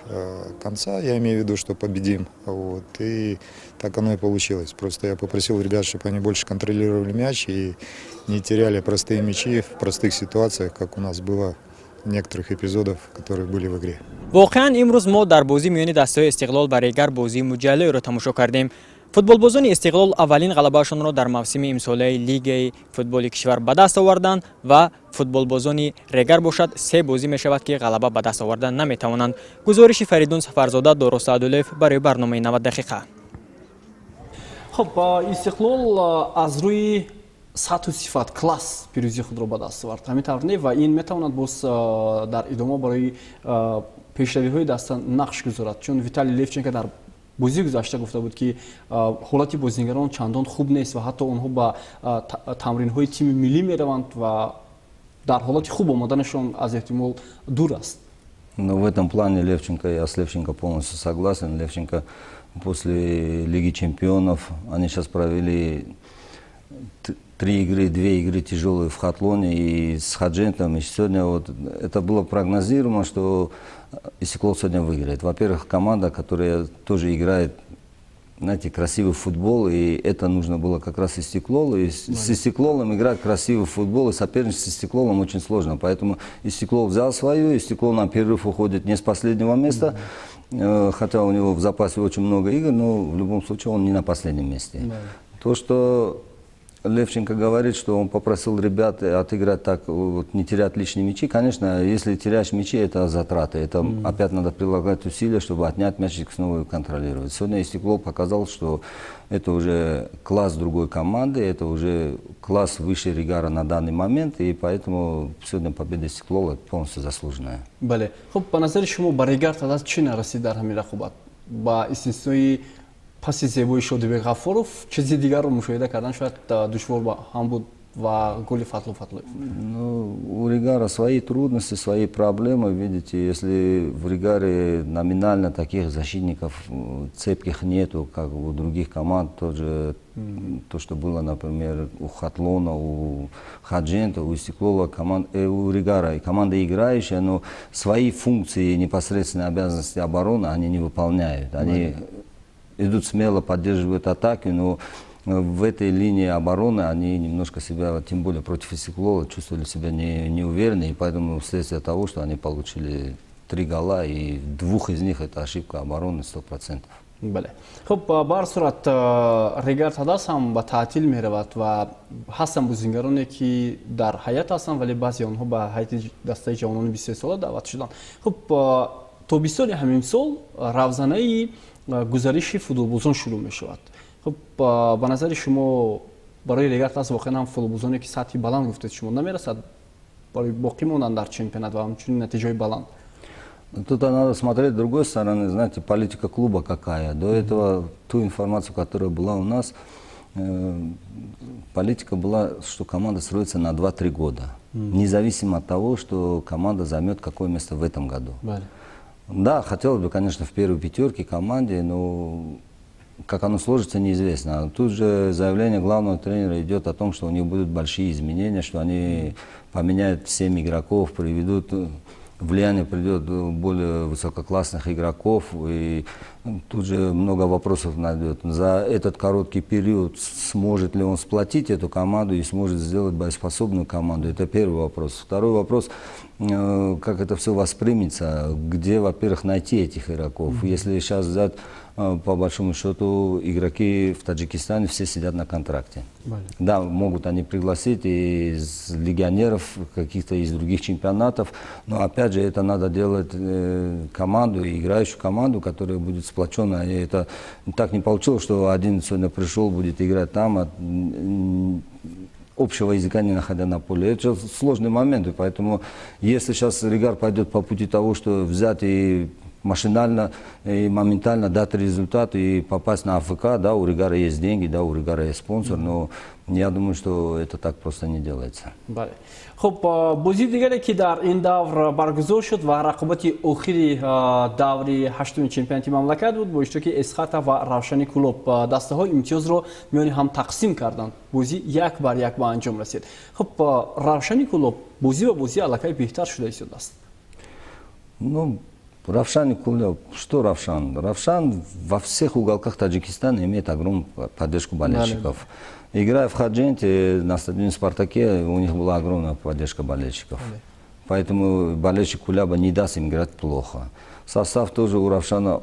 конца, я имею в виду, что победим, вот, и так оно и получилось. Просто я попросил ребят, чтобы они больше контролировали мяч и не теряли простые мячи в простых ситуациях, как у нас было некоторых эпизодов, которые были в игре. воқеан имрӯз мо дар бозӣ миёни дастаҳои Истиқлол ба Регар бозии муҷаллоеро тамошо кардем. футболбозони Истиқлол аввалин ғалабаашонро дар мавсими имсолаи лигаи футболи кишвар ба даст оварданд ва футболбозони Регар бошад 3 бозӣ мешавад ки ғалаба ба даст овардан наметавонанд. гузориши Фаридун Сафарзода, Доро Саадуллоев барои барномаи 90 дақиқа. хуб, Истиқлол аз рӯи сатҳу сифат класс пирӯзии худро ба даст овард. ҳамин тавр не ва ин метавонад боз дар идома барои пешравиҳои даста нақш гузорад, чун Виталий Левченко дар бозии гузашта гуфта буд ки ҳолати бозигарон чандон хуб нест ва ҳатто онҳо ба тамринҳои тими миллӣ мераванд ва дар ҳолати хуб омаданашон аз эҳтимол дур аст. Но в этом плане я с Левченко полностью согласен. Левченко после Лиги чемпионов, они сейчас провели 3 игры, 2 игры тяжелые в Хатлоне и с Хаджентом. И сегодня вот это было прогнозируемо, что Истеклол сегодня выиграет. Во-первых, команда, которая тоже играет, знаете, красивый футбол, и это нужно было как раз Истеклолу. И с Истеклолом играть красивый футбол, и соперничать с Истеклолом очень сложно. Поэтому Истеклол взял свое, Истеклол на перерыв уходит не с последнего места, хотя у него в запасе очень много игр, но в любом случае он не на последнем месте. То, что Левченко говорит, что он попросил ребят отыграть так, вот, не терять лишние мячи. Конечно, если теряешь мячи, это затраты. Это опять надо прилагать усилия, чтобы отнять мячик, снова контролировать. Сегодня Истеклол показал, что это уже класс другой команды, это уже класс выше Ригара на данный момент, и поэтому сегодня победа Истеклола полностью заслуженная. Бале. Хуб, по назари шумо ба Ригар тогда чи нарасид дар ҳамин рақобат? Ба истиснои паси зебои Шодибек Ғафуров чизи дигарро мушоҳида кардан шояд душвор ҳам буд ва голи Фатлу Фатлуев. Ну, у Ригара свои трудности, свои проблемы. Видите, если в Ригаре номинально таких защитников цепких нету, как у других команд, тоже то, что было, например, у Хатлона, у Хаджента, у Истеклола, у Ригара, и команда играющая, но свои функции, непосредственные обязанности обороны они не выполняют. Они идут смело, поддерживают атаки, но в этой линии обороны они немножко себя, тем более против Истеклола, чувствовали себя неуверенно, и поэтому вследствие того, что они получили 3 гола, и 2 из них это ошибка обороны 100%. Бале. Хуб, бар сурат Ригар тадас ҳам ба таътил меравад ва ҳастан бозингароне ки дар ҳаят ҳастанд, вале баъзе онҳо ба ҳайати дастаи ҷавонони 23 сола даъват шуданд. Хуб, тобистони ҳамин сол равзанаи гузариши футболбозон шурӯъ мешавад. Хуб, ба назари шумо барои Ригар тадас воқеан ҳам футболбозоне ки сатҳи баланд гуфтед шумо намерасад барои боқӣ мондан дар чемпионат ва ҳамчунин натиҷаҳои баланд? Тут надо смотреть с другой стороны, знаете, политика клуба какая. До этого ту информацию, которая была у нас, политика была, что команда строится на 2-3 года. Независимо от того, что команда займет какое место в этом году. Да, хотелось бы, конечно, в первой 5 команде, но как оно сложится, неизвестно. Тут же заявление главного тренера идет о том, что у них будут большие изменения, что они поменяют 7 игроков, приведут... Влияние придет более высококлассных игроков, и тут же много вопросов найдет. За этот короткий период сможет ли он сплотить эту команду и сможет сделать боеспособную команду? Это первый вопрос. Второй вопрос, как это все воспримется, где, во-первых, найти этих игроков. Если сейчас взять, по большому счету, игроки в Таджикистане все сидят на контракте. Да, могут они пригласить из легионеров, каких-то из других чемпионатов, но опять же это надо делать команду, играющую команду, которая будет сплоченная. И это так не получилось, что один сегодня пришел, будет играть там, общего языка не находя на поле. Это сложный момент, и поэтому если сейчас Ригар пойдет по пути того, что взять и машинально и моментально дать результат и попасть на АФК, да, у Ригара есть деньги, да, у Ригара есть спонсор, но я думаю, что это так просто не делается. Хуб, бозии дигаре ки дар ин давр баргузор шуд ва рақобати охири даври 8-уми чемпионати мамлакат буд бо иштироки Эсхата ва Равшани Кулоб. Дастаҳои имтиёзро миёни ҳам тақсим карданд. Бозӣ 1-1 ба анҷом расид. Хуб, Равшани Кулоб бозӣ ва бозӣ аллакай беҳтар шуда истодааст. Ну, Равшан и Кулеб, что Равшан? Равшан во всех уголках Таджикистана имеет огромную поддержку болельщиков. Играя в Хадженте на стадионе «Спартаке», у них была огромная поддержка болельщиков. Поэтому болельщик Кулеба не даст им играть плохо. Состав тоже у Равшана,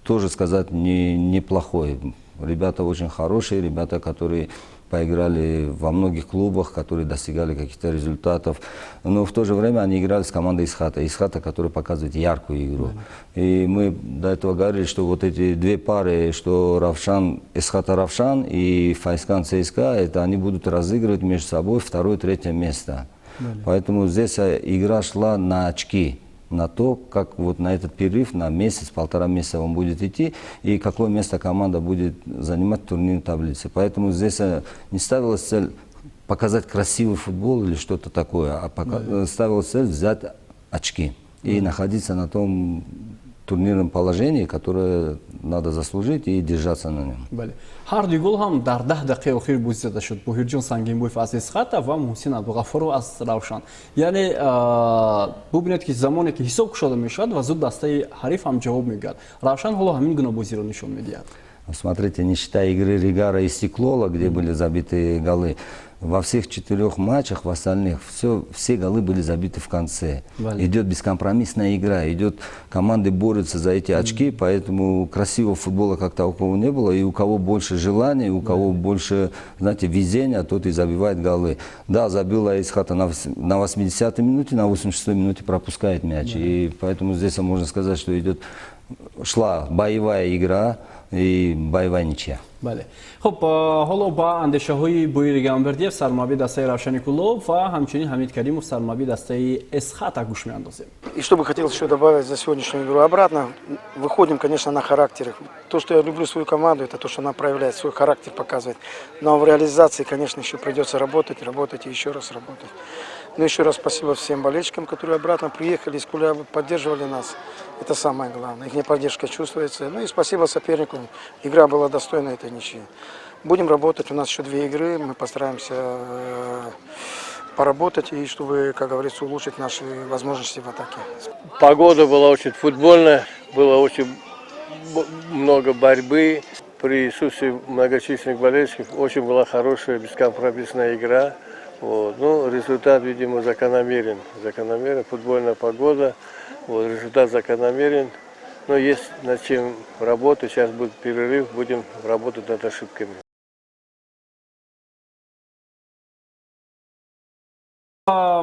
тоже сказать, неплохой. Ребята очень хорошие, ребята, которые поиграли во многих клубах, которые достигали каких-то результатов. Но в то же время они играли с командой Исхата. Исхата, которая показывает яркую игру. И мы до этого говорили, что вот эти 2 пары, что Равшан, Исхата Равшан и Файскан ЦСКА, это они будут разыгрывать между собой 2-3 место. Поэтому здесь игра шла на очки. на то, как вот на этот перерыв, на месяц, полтора месяца он будет идти, и какое место команда будет занимать в турнирной таблице. Поэтому здесь не ставилась цель показать красивый футбол или что-то такое, а ставилась цель взять очки и находиться на том турнирном положении, которое надо заслужить и держаться на нем. Ҳар ду гол ҳам дар 10 дақиқаи охир бозӣ зада шуд. Боҳирҷон Сангинбоев аз Исхата ва Муҳсин Абдуғафуров аз Равшан. Яъне бубинед ки замоне ки ҳисоб кушода мешавад ва зуд дастаи ҳариф ҳам ҷавоб мегӯяд. Равшан ҳоло ҳамин гуна бозиро нишон медиҳад. Смотрите, не считая игры Ригара и Стеклола, где были забиты голы, во всех 4 матчах, в остальных, все голы были забиты в конце. Идет бескомпромиссная игра, команды борются за эти очки, поэтому красивого футбола как такового не было. И у кого больше желания, у кого больше, знаете, везения, тот и забивает голы. Да, забила Исхата на 80-й минуте, на 86-й минуте пропускает мяч. И поэтому здесь можно сказать, что шла боевая игра и боевая ничья. خب حالا با اندیشه‌های بویر گامبردیف سرمربی دسته равшани Кулов ва ҳамчунин Ҳамид Каримов сармарбӣ дастаи Эсхата гӯш меандозем. И что бы хотелось еще добавить за сегодняшнюю игру обратно, выходим, конечно, на характерах. То, что я люблю свою команду, это то, что она проявляет, свой характер показывает. Но в реализации, конечно, еще придется работать и еще раз работать. Но еще раз спасибо всем болельщикам, которые обратно приехали из Кулябы, поддерживали нас. Это самое главное. Их поддержка чувствуется. Ну и спасибо сопернику. Игра была достойна этой ничьи. Будем работать. У нас еще 2 игры. Мы постараемся поработать и чтобы, как говорится, улучшить наши возможности в атаке. Погода была очень футбольная. Было очень много борьбы. При присутствии многочисленных болельщиков очень была хорошая бескомпромиссная игра. Ну, результат, видимо, закономерен. Закономерен. Футбольная погода. Результат закономерен. Но есть над чем работать. Сейчас будет перерыв. Будем работать над ошибками.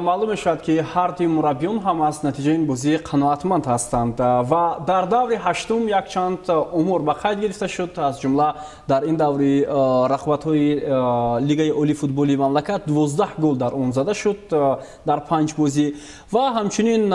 маълум мешавад ки ҳар тим мураббиён ҳам аз натиҷаи ин бозӣ қаноатманд ҳастанд ва дар даври ҳаштум якчанд умур ба қайд гирифта шуд. Аз ҷумла дар ин даври рақобатҳои лигаи олии футболи мамлакат 12 гол дар он зада шуд дар 5 бозӣ ва ҳамчунин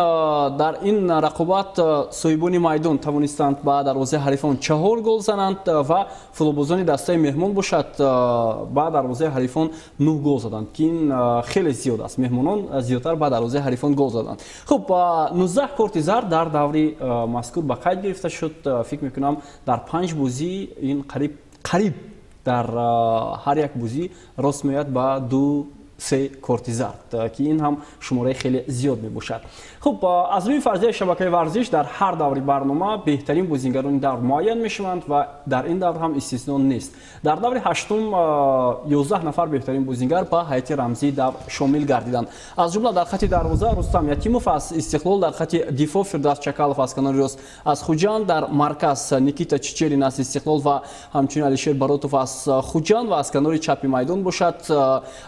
дар ин рақобат соҳибони майдон тавонистанд ба дарвозаи ҳарифон 4 гол зананд ва футболбозони дастаи меҳмон бошад ба дарвозаи ҳарифон 9 гол заданд ки ин хеле зиёд аст. меҳмонон зиёдтар ба дарвозаи ҳарифон гол заданд. Хуб 19 корти зард дар даври мазкур ба қайд гирифта шуд. фикр мекунам дар 5 бозӣ ин қариб дар ҳар як бозӣ рост меояд ба 2-3 корти зард ки ин ҳам шумораи хеле зиёд мебошад. хуб аз рӯи фарзияи шабакаи варзиш дар ҳар даври барнома беҳтарин бозингарони давр муайян мешаванд ва дар ин давр ҳам истисно нест. дар даври ҳаштум 11 нафар беҳтарин бозингар ба ҳайати рамзии давр шомил гардиданд. аз ҷумла дар хати дарвоза Рустам Якимов аз Истиқлол, дар хати дифоъ Фирдавс Чакалов аз канори рост аз Хуҷанд, дар марказ Никита Чичерин аз Истиқлол ва ҳамчунин Алишер Баротов аз Хуҷанд ва аз канори чапи майдон бошад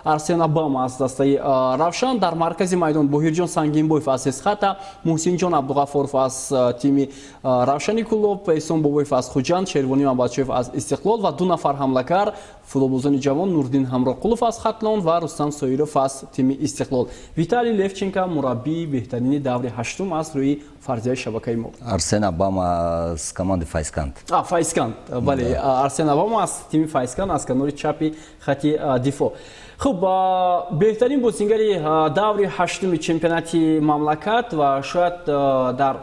Арсен Абам аз дастаи Равшан, дар маркази майдон Боҳирҷон Сангинбоев аз Исхата, Муҳсинҷон Абдуғафуров аз тими Равшани Кулов, Эҳсон Бобоев аз Хуҷанд, Шервонӣ Мамбатшоев аз Истиқлол ва 2 нафар ҳамлакар футболбозони ҷавон Нурдин Ҳамроқулов аз Хатлон ва Рустам Соиров аз тими Истиқлол. Виталий Левченко мураббии беҳтарини даври ҳаштум аз рӯи фарзияи шабакаи мо. Арсен Обама аз команди Файсканд. Файсканд, бале, Арсен Обама аз тими Файсканд аз канори чапи хати дифоъ. хуб беҳтарин бозингари даври ҳаштуми чемпионати мамлакат ва шояд дар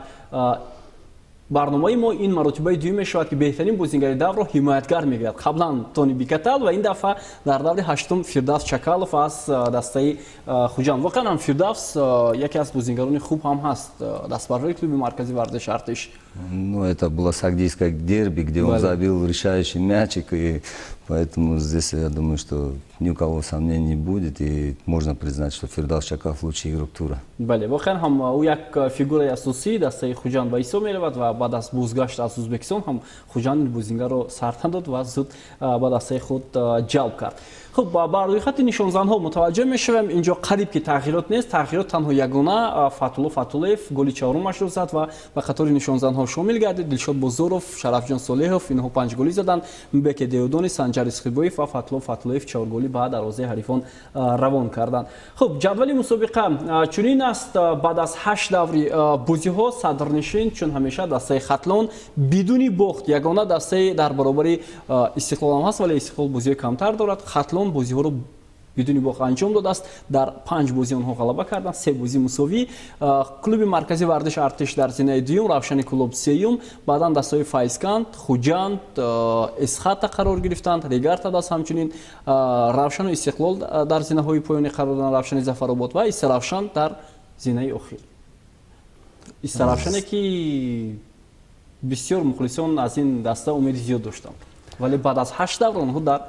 барномаи мо ин маротибаи дуюм мешавад ки беҳтарин бозингари даврро ҳимоятгар мегӯяд. қаблан Тони Бикатал ва ин дафъа дар даври ҳаштум Фирдавс Чакалов аз дастаи Хуҷанд. воқеан ҳам Фирдавс яке аз бозингарони хуб ҳам ҳаст, дастбаррои клуби маркази варзиш Артиш. Ну, это было сагдийское дерби, где он забил решающий мячик, и поэтому здесь я думаю, что ни у кого сомнений не будет, и можно признать, что Фирдавс Чакалов лучший игрок тура. Бале, воқеан ҳам ӯ як фигураи асосии дастаи Хуҷанд ба ҳисоб меравад ва баъд аз бозгашт аз Ӯзбекистон ҳам Хуҷанд бозингарро сар надод ва зуд ба дастаи худ ҷалб кард. хуб ба рӯи хати нишонзанҳо мутаваҷҷӯҳ мешавем. инҷо қариб ки тағйирот нест. тағйирот танҳо ягона Фатулло Фатуллоев голи чаҳорумашро зад ва ба қатори нишонзанҳо шомил гардид. Дилшод Бозоров, Шарафҷон Солеҳов инҳо 5 голи заданд. Мбеке Деодони, Санҷар Исхибоев ва Фатло Фатлоев 4 голи ба дарвозаи ҳарифон равон карданд. Хуб, ҷадвали мусобиқа чунин аст. Баъд аз 8 даври бозиҳо садрнишин чун ҳамеша дастаи Хатлон бидуни бохт ягона дастаи дар баробари Истиқлол ҳам ҳаст, вале Истиқлол бозиҳои камтар дорад. Хатлон бозиҳоро бидуни бохт анҷом додааст. Дар 5 бозӣ онҳо ғалаба карданд, 3 бозӣ мусовӣ. Клуби маркази вардиш Артиш дар зинаи дуюм, Равшани Кулоб сеюм, баъдан дастаҳои Файзканд, Хуҷанд, Эсхата қарор гирифтанд, Регарта даст ҳамчунин, Равшану Истиқлол дар зинаҳои поёнӣ қарор доранд, Равшани Зафаробод ва Истиравшан дар зинаи охир. Истиравшане ки бисёр мухлисон аз ин даста умеди зиёд доштанд, вале баъд аз 8 давр онҳо дар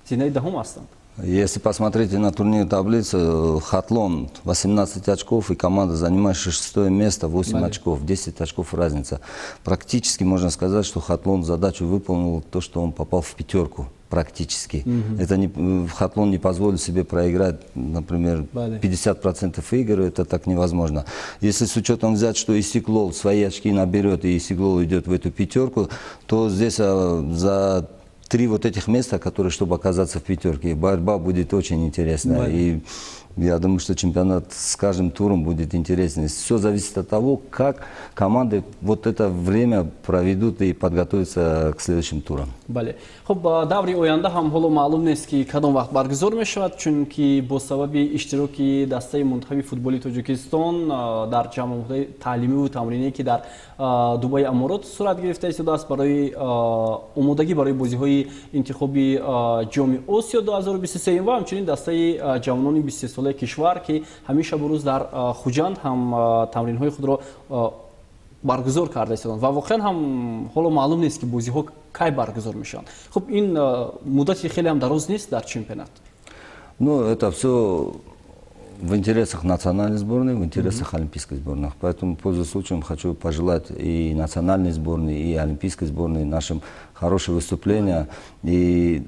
зинаи даҳум ҳастанд. Если посмотрите на турнирную таблицу, Хатлон 18 очков и команда, занимающая 6 место, 8 очков, 10 очков разница. Практически можно сказать, что Хатлон задачу выполнил, то, что он попал в пятерку. Практически. Хатлон не позволит себе проиграть, например, 50% игр, это так невозможно. Если с учетом взять, что Истиклол свои очки наберет и Истиклол идет в эту пятерку, то здесь за 3 вот этих места, которые, чтобы оказаться в пятерке, борьба будет очень интересная. И я думаю, что чемпионат с каждым туром будет интереснее. Все зависит от того, как команды вот это время проведут и подготовятся к следующим турам. Бале. Хуб, даври оянда ҳам ҳоло маълум нест ки кадом вақт баргузор мешавад, чунки бо сабаби иштироки дастаи мунтахаби футболи Тоҷикистон дар ҷамъияти таълимиву тамриние ки дар Дубаи Аморот сурат гирифта истодааст барои омодагӣ барои бозиҳои интихоби ҷоми Осиё 2023 ва ҳамчунин дастаи ҷавонони 23 солаи кишвар ки ҳамеша бурӯз дар Хуҷанд ҳам тамринҳои худро баргузор карда истоданд ва воқеан ҳам ҳоло маълум нест ки бозиҳо кай баргузор мешаванд. Хуб, ин муддати хеле ҳам дароз нест дар чемпионат. Ну, это все в интересах национальной сборной, в интересах олимпийской сборной. Поэтому, пользуясь случаем, хочу пожелать и национальной сборной, и олимпийской сборной нашим хорошее выступление и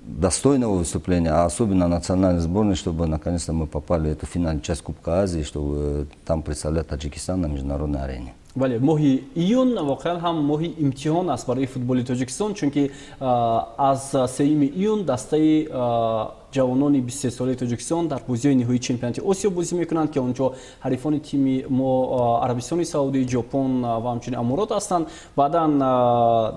достойного выступления, а особенно национальной сборной, чтобы наконец-то мы попали в эту финальную часть Кубка Азии, чтобы там представлять Таджикистан на международной арене. Бале, моҳи июн воқеан ҳам моҳи имтиҳон аст барои футболи Тоҷикистон, чунки аз 3 июн дастаи ҷавонони 23 солаи Тоҷикистон дар бозиҳои ниҳоии чемпионати Осиё бозӣ мекунанд ки онҷо ҳарифони тими мо Арабистони Саудӣ, Ҷопон ва ҳамчунин Аморот ҳастанд. Баъдан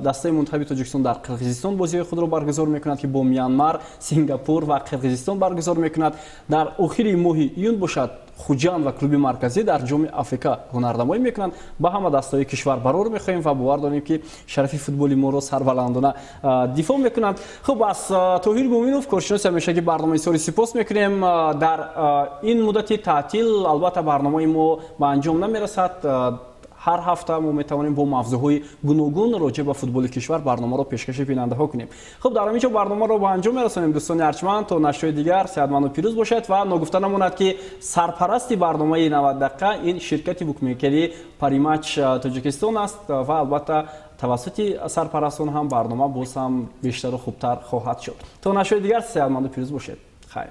дастаи мунтахаби Тоҷикистон дар Қирғизистон бозиҳои худро баргузор мекунад ки бо Мянмар, Сингапур ва Қирғизистон баргузор мекунад. Дар охири моҳи июн бошад Хуҷанд ва клуби марказӣ дар ҷоми Африка ҳунарнамоӣ мекунанд. Ба ҳама дастаҳои кишвар барор мехоҳем ва бовар дорем ки шарафи футболи моро сарбаландона дифоъ мекунанд. Хуб, аз Тоҳир Муъминов, коршиноси ҳамешагӣ барномаи изҳори сипос мекунем. Дар ин муддати таътил албатта барномаи мо ба анҷом намерасад. ҳар ҳафта мо метавонем бо мавзӯъҳои гуногун роҷеъ ба футболи кишвар барномаро пешкаши бинандаҳо кунем. Хуб, дар ҳаминҷо барномаро ба анҷом мерасонем. дӯстони арҷманд, то нашои дигар сеҳатманду пирӯз бошед ва ногуфта намонад ки сарпарасти барномаи 90 дақиқа ин ширкати букмекерии Паримач Тоҷикистон аст ва албатта тавассути сарпарастон ҳам барнома боз ҳам бештару хубтар хоҳад шуд. То нашои дигар сеҳатманду пирӯз бошед. хайр.